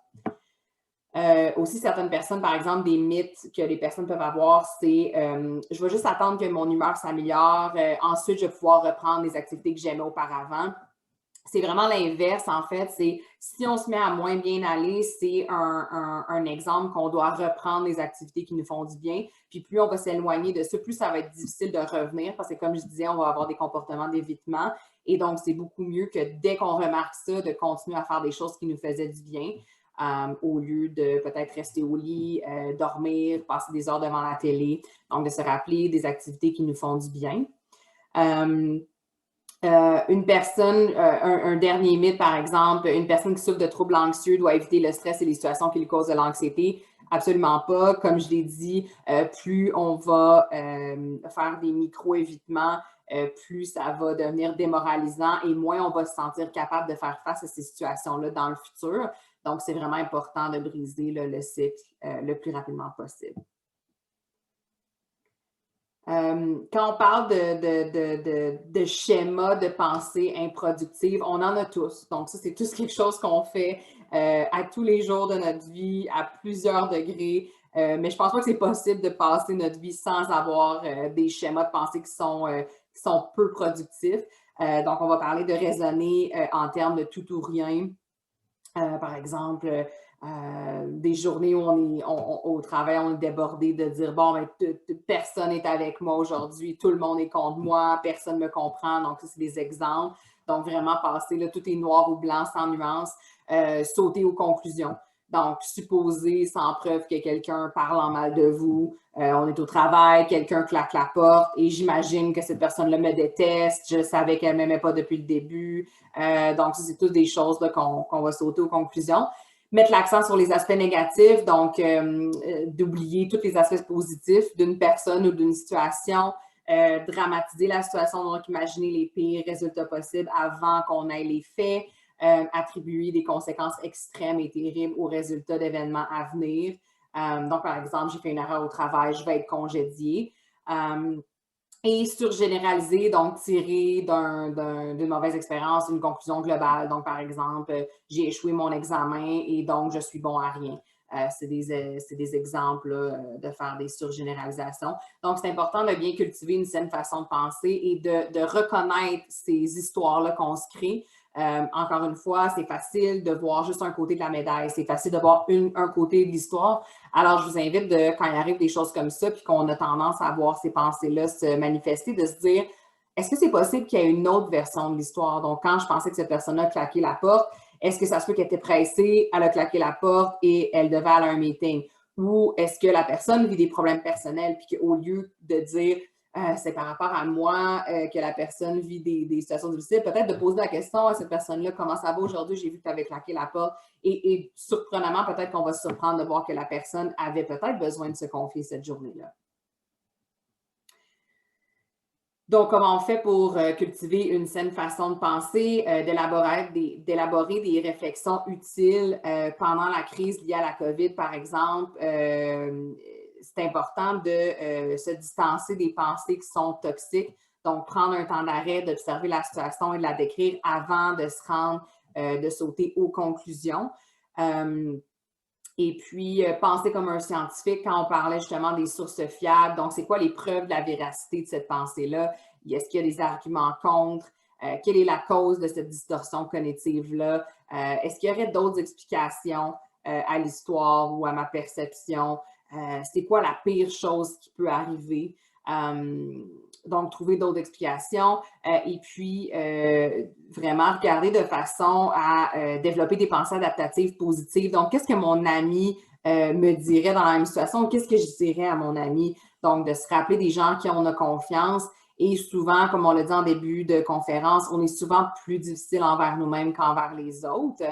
Speaker 1: Aussi, certaines personnes, par exemple, des mythes que les personnes peuvent avoir, c'est je vais juste attendre que mon humeur s'améliore, ensuite je vais pouvoir reprendre les activités que j'aimais auparavant. C'est vraiment l'inverse, en fait. C'est si on se met à moins bien aller, c'est un exemple qu'on doit reprendre les activités qui nous font du bien. Puis plus on va s'éloigner de ça, plus ça va être difficile de revenir parce que, comme je disais, on va avoir des comportements d'évitement. Et donc, c'est beaucoup mieux que dès qu'on remarque ça, de continuer à faire des choses qui nous faisaient du bien au lieu de peut-être rester au lit, dormir, passer des heures devant la télé. Donc, de se rappeler des activités qui nous font du bien. Une personne, un dernier mythe, par exemple, une personne qui souffre de troubles anxieux doit éviter le stress et les situations qui lui causent de l'anxiété. Absolument pas. Comme je l'ai dit, plus on va faire des micro-évitements, plus ça va devenir démoralisant et moins on va se sentir capable de faire face à ces situations-là dans le futur. Donc, c'est vraiment important de briser le cycle le plus rapidement possible. Quand on parle de schémas de pensée improductive, on en a tous. Donc, ça, c'est tous quelque chose qu'on fait à tous les jours de notre vie, à plusieurs degrés. Mais je pense pas que c'est possible de passer notre vie sans avoir des schémas de pensée qui sont peu productifs. Donc, on va parler de raisonner en termes de tout ou rien. Par exemple, des journées où au travail, on est débordé de dire bon, ben, personne n'est avec moi aujourd'hui, tout le monde est contre moi, personne ne me comprend. Donc, ça, c'est des exemples. Donc, vraiment passer, là, tout est noir ou blanc, sans nuance, sauter aux conclusions. Donc, supposer sans preuve que quelqu'un parle en mal de vous, on est au travail, quelqu'un claque la porte et j'imagine que cette personne-là me déteste, je savais qu'elle ne m'aimait pas depuis le début. Donc, c'est toutes des choses qu'on va sauter aux conclusions. Mettre l'accent sur les aspects négatifs, donc d'oublier tous les aspects positifs d'une personne ou d'une situation, dramatiser la situation, donc imaginer les pires résultats possibles avant qu'on ait les faits, attribuer des conséquences extrêmes et terribles aux résultats d'événements à venir. Donc, par exemple, j'ai fait une erreur au travail, je vais être congédiée. Et surgénéraliser, donc tirer d'une mauvaise expérience une conclusion globale. Donc, par exemple, j'ai échoué mon examen et donc je suis bon à rien. C'est des exemples là, de faire des surgénéralisations. Donc, c'est important de bien cultiver une saine façon de penser et de reconnaître ces histoires-là qu'on se crée. Encore une fois, c'est facile de voir juste un côté de la médaille. C'est facile de voir un côté de l'histoire. Alors, je vous invite, quand il arrive des choses comme ça, puis qu'on a tendance à voir ces pensées-là se manifester, de se dire, est-ce que c'est possible qu'il y ait une autre version de l'histoire? Donc, quand je pensais que cette personne-là a claqué la porte, est-ce que ça se peut qu'elle était pressée, elle a claqué la porte et elle devait aller à un meeting? Ou est-ce que la personne vit des problèmes personnels, puis qu'au lieu de dire c'est par rapport à moi que la personne vit des situations difficiles, peut-être de poser la question à cette personne-là, comment ça va aujourd'hui? J'ai vu que tu avais claqué la porte. Et surprenamment, peut-être qu'on va se surprendre de voir que la personne avait peut-être besoin de se confier cette journée-là. Donc, comment on fait pour cultiver une saine façon de penser, d'élaborer des réflexions utiles pendant la crise liée à la COVID, par exemple? c'est important de se distancer des pensées qui sont toxiques. Donc, prendre un temps d'arrêt, d'observer la situation et de la décrire avant de se rendre, de sauter aux conclusions. Et puis, penser comme un scientifique, quand on parlait justement des sources fiables, donc c'est quoi les preuves de la véracité de cette pensée-là? Est-ce qu'il y a des arguments contre? Quelle est la cause de cette distorsion cognitive-là? Est-ce qu'il y aurait d'autres explications à l'histoire ou à ma perception? C'est quoi la pire chose qui peut arriver? Donc, trouver d'autres explications et puis vraiment regarder de façon à développer des pensées adaptatives positives. Donc, qu'est-ce que mon ami me dirait dans la même situation? Qu'est-ce que je dirais à mon ami? Donc, de se rappeler des gens qui on a confiance. Et souvent, comme on l'a dit en début de conférence, on est souvent plus difficile envers nous-mêmes qu'envers les autres.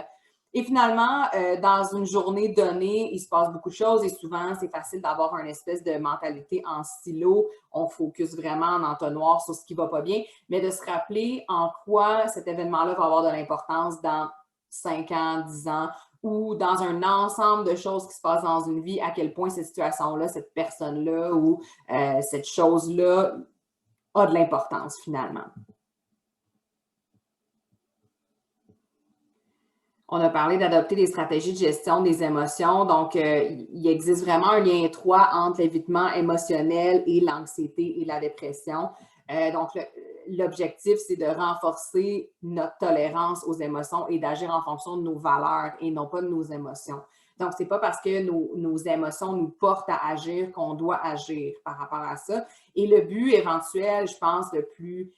Speaker 1: Et finalement, dans une journée donnée, il se passe beaucoup de choses et souvent, c'est facile d'avoir une espèce de mentalité en silo. On focus vraiment en entonnoir sur ce qui ne va pas bien, mais de se rappeler en quoi cet événement-là va avoir de l'importance dans 5 ans, 10 ans, ou dans un ensemble de choses qui se passent dans une vie, à quel point cette situation-là, cette personne-là ou cette chose-là a de l'importance finalement. On a parlé d'adopter des stratégies de gestion des émotions. Donc, il existe vraiment un lien étroit entre l'évitement émotionnel et l'anxiété et la dépression. Donc, l'objectif, c'est de renforcer notre tolérance aux émotions et d'agir en fonction de nos valeurs et non pas de nos émotions. Donc, ce n'est pas parce que nos émotions nous portent à agir qu'on doit agir par rapport à ça. Et le but éventuel, je pense, le plus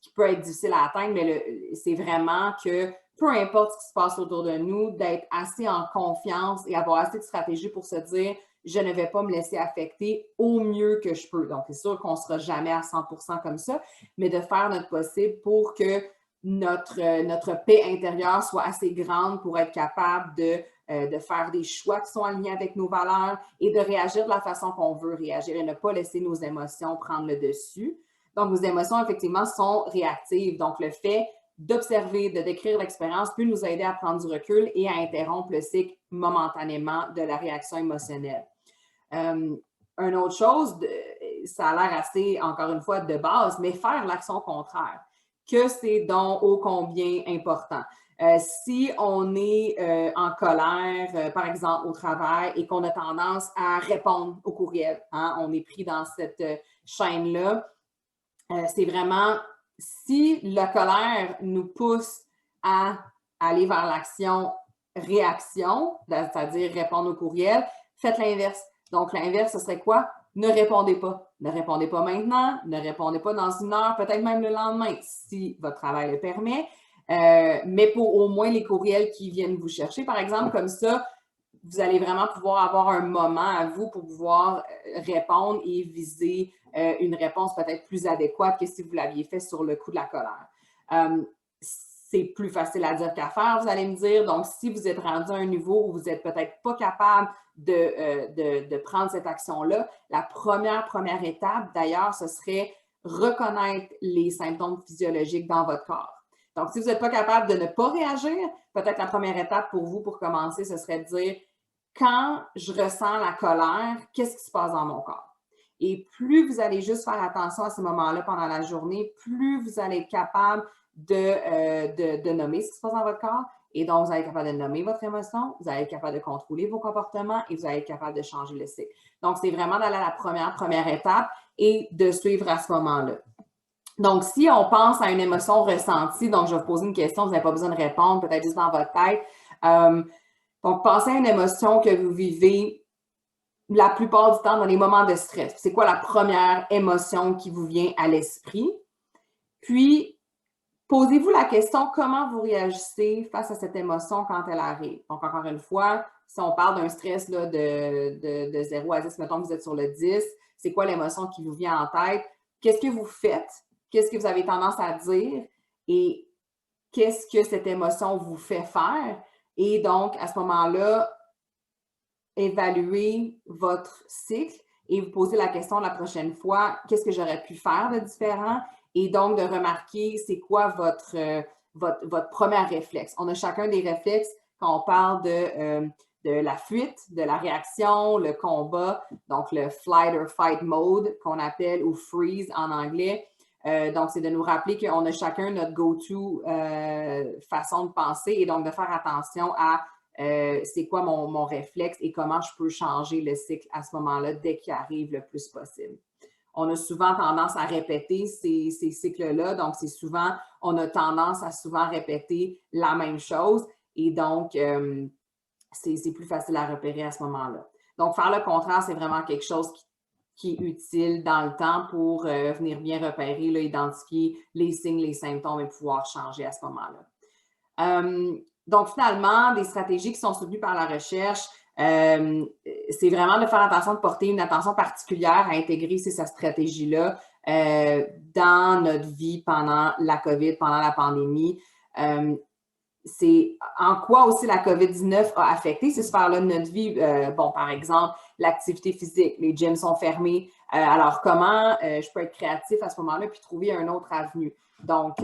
Speaker 1: qui peut être difficile à atteindre, mais c'est vraiment que peu importe ce qui se passe autour de nous, d'être assez en confiance et avoir assez de stratégie pour se dire « je ne vais pas me laisser affecter au mieux que je peux ». Donc, c'est sûr qu'on ne sera jamais à 100% comme ça, mais de faire notre possible pour que notre paix intérieure soit assez grande pour être capable de faire des choix qui sont alignés avec nos valeurs et de réagir de la façon qu'on veut réagir et ne pas laisser nos émotions prendre le dessus. Donc, nos émotions, effectivement, sont réactives. Donc, le fait d'observer, de décrire l'expérience peut nous aider à prendre du recul et à interrompre le cycle momentanément de la réaction émotionnelle. Une autre chose, ça a l'air assez, encore une fois, de base, mais faire l'action contraire, que c'est donc ô combien important. Si on est en colère, par exemple, au travail, et qu'on a tendance à répondre au courriel, hein, on est pris dans cette chaîne-là, c'est vraiment, si la colère nous pousse à aller vers l'action-réaction, c'est-à-dire répondre au courriel, faites l'inverse. Donc, l'inverse, ce serait quoi? Ne répondez pas. Ne répondez pas maintenant, ne répondez pas dans une heure, peut-être même le lendemain, si votre travail le permet. Mais pour au moins les courriels qui viennent vous chercher, par exemple, comme ça, vous allez vraiment pouvoir avoir un moment à vous pour pouvoir répondre et viser une réponse peut-être plus adéquate que si vous l'aviez fait sur le coup de la colère. C'est plus facile à dire qu'à faire, vous allez me dire. Donc, si vous êtes rendu à un niveau où vous n'êtes peut-être pas capable de prendre cette action-là, la première étape, d'ailleurs, ce serait reconnaître les symptômes physiologiques dans votre corps. Donc, si vous n'êtes pas capable de ne pas réagir, peut-être la première étape pour vous, pour commencer, ce serait de dire quand je ressens la colère, qu'est-ce qui se passe dans mon corps? Et plus vous allez juste faire attention à ce moment-là pendant la journée, plus vous allez être capable de nommer ce qui se passe dans votre corps. Et donc, vous allez être capable de nommer votre émotion, vous allez être capable de contrôler vos comportements et vous allez être capable de changer le cycle. Donc, c'est vraiment d'aller à la première étape et de suivre à ce moment-là. Donc, si on pense à une émotion ressentie, donc je vais vous poser une question, vous n'avez pas besoin de répondre, peut-être juste dans votre tête. Donc, pensez à une émotion que vous vivez la plupart du temps dans les moments de stress. C'est quoi la première émotion qui vous vient à l'esprit? Puis, posez-vous la question, comment vous réagissez face à cette émotion quand elle arrive? Donc, encore une fois, si on parle d'un stress là, de 0 à 10, mettons que vous êtes sur le 10, c'est quoi l'émotion qui vous vient en tête? Qu'est-ce que vous faites? Qu'est-ce que vous avez tendance à dire? Et qu'est-ce que cette émotion vous fait faire? Et donc, à ce moment-là, évaluer votre cycle et vous poser la question la prochaine fois, qu'est-ce que j'aurais pu faire de différent? Et donc, de remarquer c'est quoi votre premier réflexe. On a chacun des réflexes quand on parle de la fuite, de la réaction, le combat, donc le flight or fight mode qu'on appelle, ou freeze en anglais. Donc, c'est de nous rappeler qu'on a chacun notre go-to façon de penser et donc de faire attention à c'est quoi mon réflexe et comment je peux changer le cycle à ce moment-là dès qu'il arrive le plus possible. On a souvent tendance à répéter ces cycles-là, donc c'est souvent, on a tendance à souvent répéter la même chose et donc c'est plus facile à repérer à ce moment-là. Donc, faire le contraire, c'est vraiment quelque chose qui est utile dans le temps pour venir bien repérer, là, identifier les signes, les symptômes et pouvoir changer à ce moment-là. Donc, finalement, des stratégies qui sont soutenues par la recherche, c'est vraiment de faire attention, de porter une attention particulière à intégrer ces stratégies-là dans notre vie pendant la COVID, pendant la pandémie. C'est en quoi aussi la COVID-19 a affecté ces sphères-là de notre vie. Bon, par exemple, l'activité physique, les gyms sont fermés. Alors, comment je peux être créatif à ce moment-là puis trouver un autre avenue? Donc,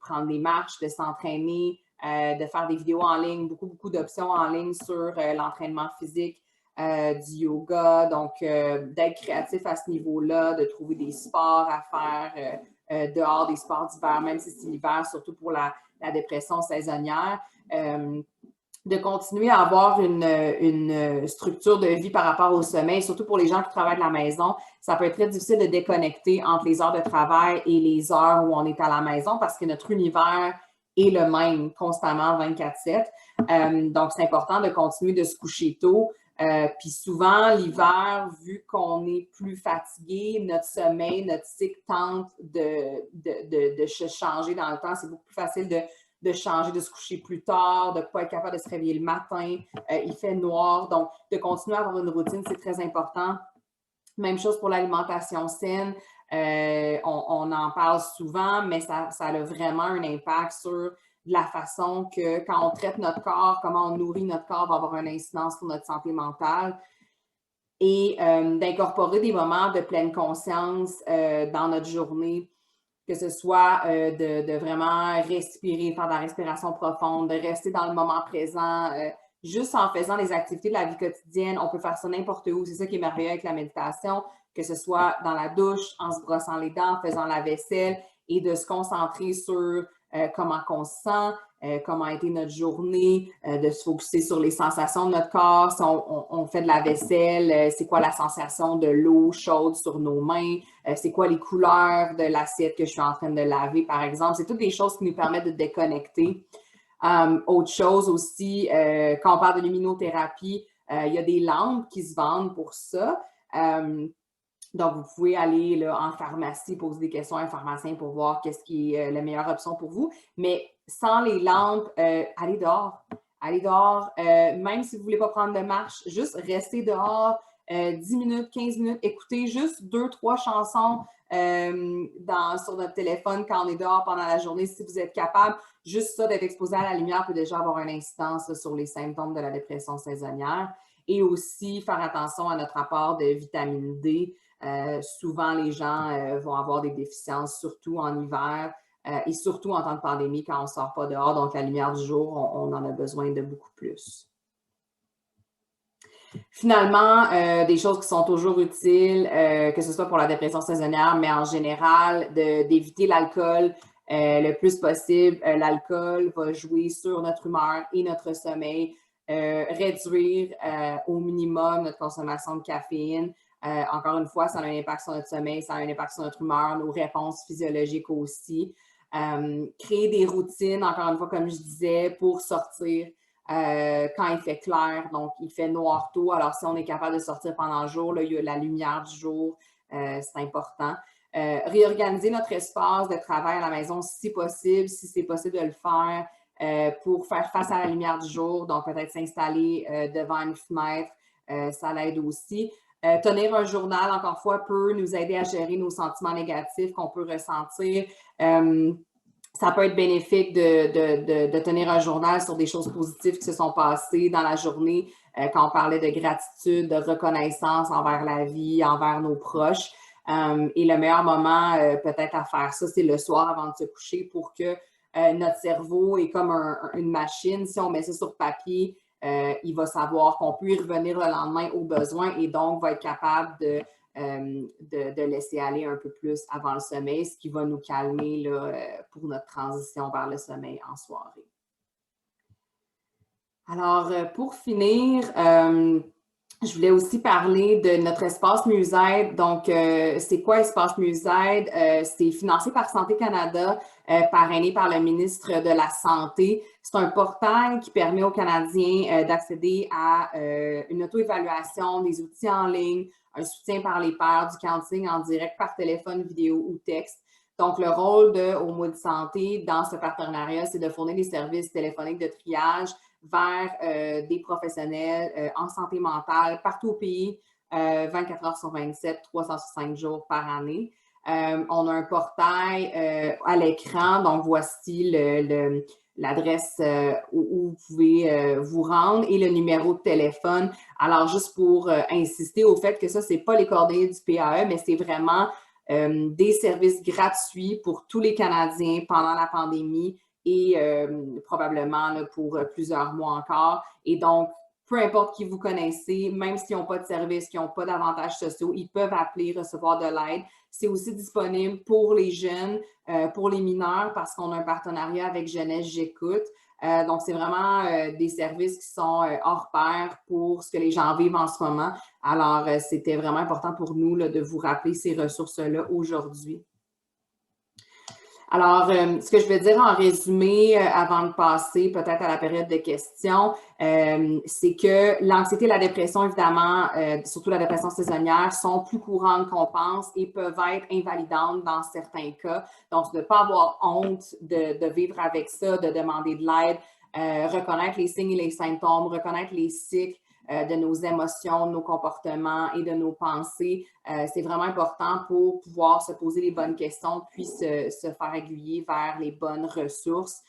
Speaker 1: prendre des marches, de s'entraîner, de faire des vidéos en ligne, beaucoup d'options en ligne sur l'entraînement physique, du yoga. Donc, d'être créatif à ce niveau-là, de trouver des sports à faire dehors, des sports d'hiver, même si c'est l'hiver, surtout pour la dépression saisonnière, de continuer à avoir une structure de vie par rapport au sommeil, surtout pour les gens qui travaillent de la maison. Ça peut être très difficile de déconnecter entre les heures de travail et les heures où on est à la maison parce que notre univers est le même constamment 24/7. Donc, c'est important de continuer de se coucher tôt. Puis souvent, l'hiver, vu qu'on est plus fatigué, notre sommeil, notre cycle tente de se changer dans le temps. C'est beaucoup plus facile de changer, de se coucher plus tard, de ne pas être capable de se réveiller le matin. Il fait noir. Donc, de continuer à avoir une routine, c'est très important. Même chose pour l'alimentation saine. On en parle souvent, mais ça a vraiment un impact sur la façon que, quand on traite notre corps, comment on nourrit notre corps va avoir une incidence sur notre santé mentale. Et d'incorporer des moments de pleine conscience dans notre journée, que ce soit de vraiment respirer, faire de la respiration profonde, de rester dans le moment présent. Juste en faisant les activités de la vie quotidienne, on peut faire ça n'importe où. C'est ça qui est merveilleux avec la méditation, que ce soit dans la douche, en se brossant les dents, en faisant la vaisselle, et de se concentrer sur comment on se sent, comment a été notre journée, de se focusser sur les sensations de notre corps. Si on fait de la vaisselle, c'est quoi la sensation de l'eau chaude sur nos mains, c'est quoi les couleurs de l'assiette que je suis en train de laver, par exemple. C'est toutes des choses qui nous permettent de déconnecter. Autre chose aussi, quand on parle de luminothérapie, il y a des lampes qui se vendent pour ça. Donc, vous pouvez aller là, en pharmacie, poser des questions à un pharmacien pour voir qu'est-ce qui est la meilleure option pour vous. Mais sans les lampes, allez dehors. Allez dehors, même si vous ne voulez pas prendre de marche, juste restez dehors 10 minutes, 15 minutes, écoutez juste 2-3 chansons sur notre téléphone quand on est dehors pendant la journée, si vous êtes capable. Juste ça, d'être exposé à la lumière peut déjà avoir une incidence là, sur les symptômes de la dépression saisonnière. Et aussi faire attention à notre apport de vitamine D. Souvent, les gens vont avoir des déficiences, surtout en hiver et surtout en temps de pandémie quand on ne sort pas dehors. Donc, la lumière du jour, on en a besoin de beaucoup plus. Finalement, des choses qui sont toujours utiles, que ce soit pour la dépression saisonnière, mais en général, d'éviter l'alcool le plus possible. L'alcool va jouer sur notre humeur et notre sommeil. Réduire au minimum notre consommation de caféine. Encore une fois, ça a un impact sur notre sommeil, ça a un impact sur notre humeur, nos réponses physiologiques aussi. Créer des routines, encore une fois, comme je disais, pour sortir quand il fait clair, donc il fait noir tôt. Alors, si on est capable de sortir pendant le jour, là, il y a la lumière du jour, c'est important. Réorganiser notre espace de travail à la maison si possible, si c'est possible de le faire. Pour faire face à la lumière du jour, donc peut-être s'installer devant une fenêtre, ça l'aide aussi. Tenir un journal, encore une fois, peut nous aider à gérer nos sentiments négatifs qu'on peut ressentir. Ça peut être bénéfique de tenir un journal sur des choses positives qui se sont passées dans la journée, quand on parlait de gratitude, de reconnaissance envers la vie, envers nos proches. Et le meilleur moment peut-être à faire ça, c'est le soir avant de se coucher pour que notre cerveau est comme une machine. Si on met ça sur papier, il va savoir qu'on peut y revenir le lendemain au besoin et donc va être capable de laisser aller un peu plus avant le sommeil, ce qui va nous calmer là, pour notre transition vers le sommeil en soirée. Alors, pour finir, je voulais aussi parler de notre espace Mieux-être. Donc, c'est quoi Espace Mieux-être? C'est financé par Santé Canada, parrainé par le ministre de la Santé. C'est un portail qui permet aux Canadiens d'accéder à une auto-évaluation, des outils en ligne, un soutien par les pairs, du counseling en direct par téléphone, vidéo ou texte. Donc, le rôle de Au Maudit Santé dans ce partenariat, c'est de fournir des services téléphoniques de triage vers des professionnels en santé mentale partout au pays, 24 heures sur 27, 365 jours par année. On a un portail à l'écran, donc voici l'adresse où vous pouvez vous rendre et le numéro de téléphone. Alors, juste pour insister au fait que ça, ce n'est pas les coordonnées du PAE, mais c'est vraiment des services gratuits pour tous les Canadiens pendant la pandémie et probablement là, pour plusieurs mois encore. Et donc, peu importe qui vous connaissez, même s'ils n'ont pas de service, qu'ils n'ont pas d'avantages sociaux, ils peuvent appeler, recevoir de l'aide. C'est aussi disponible pour les jeunes, pour les mineurs, parce qu'on a un partenariat avec Jeunesse J'écoute. Donc, c'est vraiment des services qui sont hors pair pour ce que les gens vivent en ce moment. Alors, c'était vraiment important pour nous là, de vous rappeler ces ressources-là aujourd'hui. Alors, ce que je vais dire en résumé, avant de passer peut-être à la période de questions, c'est que l'anxiété et la dépression, évidemment, surtout la dépression saisonnière, sont plus courantes qu'on pense et peuvent être invalidantes dans certains cas. Donc, de ne pas avoir honte de vivre avec ça, de demander de l'aide, reconnaître les signes et les symptômes, reconnaître les cycles de nos émotions, de nos comportements et de nos pensées. C'est vraiment important pour pouvoir se poser les bonnes questions puis se faire aiguiller vers les bonnes ressources.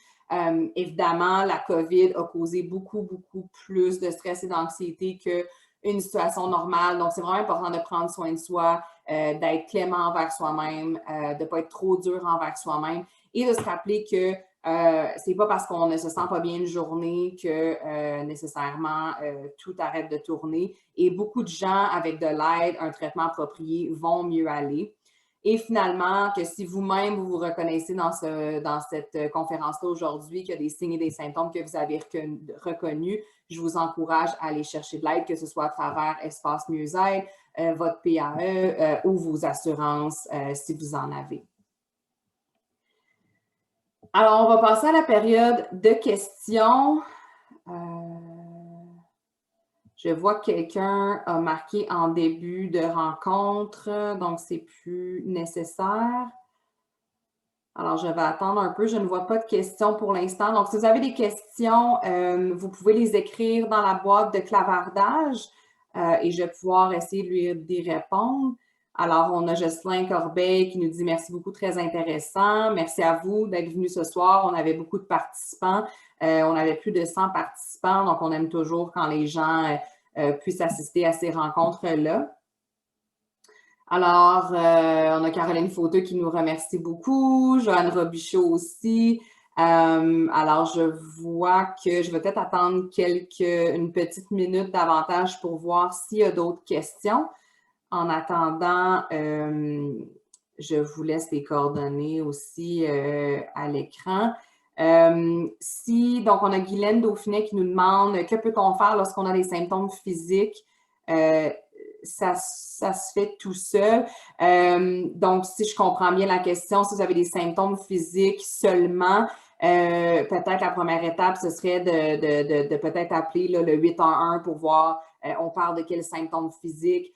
Speaker 1: Évidemment, la COVID a causé beaucoup plus de stress et d'anxiété qu'une situation normale. Donc, c'est vraiment important de prendre soin de soi, d'être clément envers soi-même, de ne pas être trop dur envers soi-même et de se rappeler que c'est pas parce qu'on ne se sent pas bien une journée que nécessairement tout arrête de tourner. Et beaucoup de gens avec de l'aide, un traitement approprié vont mieux aller. Et finalement, que si vous-même vous reconnaissez dans cette conférence-là aujourd'hui, qu'il y a des signes et des symptômes que vous avez reconnus, je vous encourage à aller chercher de l'aide, que ce soit à travers Espace Mieux-être, votre PAE ou vos assurances si vous en avez. Alors, on va passer à la période de questions. Je vois que quelqu'un a marqué en début de rencontre, donc c'est plus nécessaire. Alors, je vais attendre un peu. Je ne vois pas de questions pour l'instant. Donc, si vous avez des questions, vous pouvez les écrire dans la boîte de clavardage et je vais pouvoir essayer d'y répondre. Alors, on a Jocelyn Corbeil qui nous dit « Merci beaucoup, très intéressant. Merci à vous d'être venu ce soir. On avait beaucoup de participants. On avait plus de 100 participants, donc on aime toujours quand les gens puissent assister à ces rencontres-là. » Alors, on a Caroline Fauteux qui nous remercie beaucoup, Joanne Robichaud aussi. Alors, je vois que je vais peut-être attendre une petite minute davantage pour voir s'il y a d'autres questions. En attendant, je vous laisse les coordonnées aussi à l'écran. Donc, on a Guylaine Dauphinet qui nous demande « Que peut-on faire lorsqu'on a des symptômes physiques? » Ça se fait tout seul. Donc, si je comprends bien la question, si vous avez des symptômes physiques seulement, peut-être la première étape, ce serait de peut-être appeler là, le 811 pour voir, on parle de quels symptômes physiques.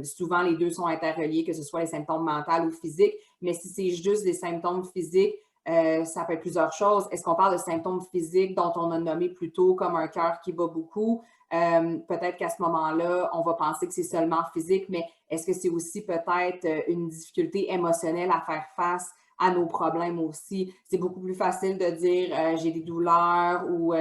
Speaker 1: Souvent, les deux sont interreliés, que ce soit les symptômes mentaux ou physiques, mais si c'est juste des symptômes physiques, ça peut être plusieurs choses. Est-ce qu'on parle de symptômes physiques dont on a nommé plus tôt comme un cœur qui bat beaucoup? Peut-être qu'à ce moment-là, on va penser que c'est seulement physique, mais est-ce que c'est aussi peut-être une difficulté émotionnelle à faire face à nos problèmes aussi? C'est beaucoup plus facile de dire j'ai des douleurs ou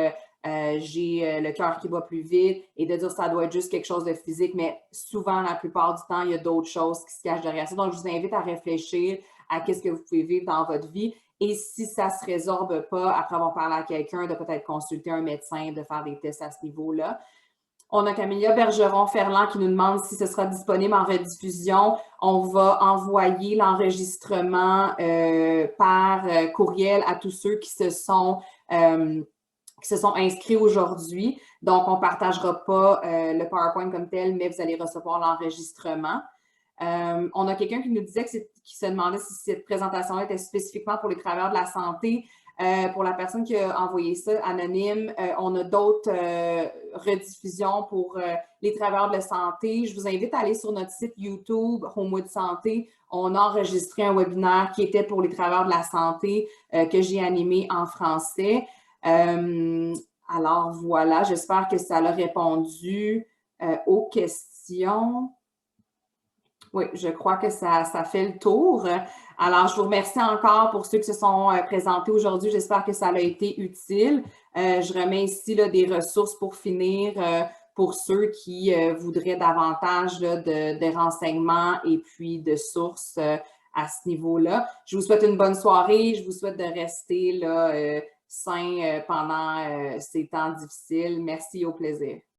Speaker 1: j'ai le cœur qui bat plus vite et de dire ça doit être juste quelque chose de physique, mais souvent, la plupart du temps, il y a d'autres choses qui se cachent derrière ça. Donc, je vous invite à réfléchir à qu'est-ce que vous pouvez vivre dans votre vie Et si ça ne se résorbe pas, après avoir parlé à quelqu'un, de peut-être consulter un médecin, de faire des tests à ce niveau-là. On a Camélia Bergeron-Ferland qui nous demande si ce sera disponible en rediffusion. On va envoyer l'enregistrement par courriel à tous ceux qui se sont inscrits aujourd'hui. Donc, on ne partagera pas le PowerPoint comme tel, mais vous allez recevoir l'enregistrement. On a quelqu'un qui nous disait qui se demandait si cette présentation-là était spécifiquement pour les travailleurs de la santé. Pour la personne qui a envoyé ça, anonyme, on a d'autres rediffusions pour les travailleurs de la santé. Je vous invite à aller sur notre site YouTube, Au mot de santé. On a enregistré un webinaire qui était pour les travailleurs de la santé que j'ai animé en français. Alors voilà, j'espère que ça a répondu aux questions. Oui, je crois que ça fait le tour. Alors, je vous remercie encore pour ceux qui se sont présentés aujourd'hui. J'espère que ça a été utile. Je remets ici là, des ressources pour finir pour ceux qui voudraient davantage là, de renseignements et puis de sources à ce niveau-là. Je vous souhaite une bonne soirée. Je vous souhaite de rester là, sain pendant ces temps difficiles. Merci, au plaisir.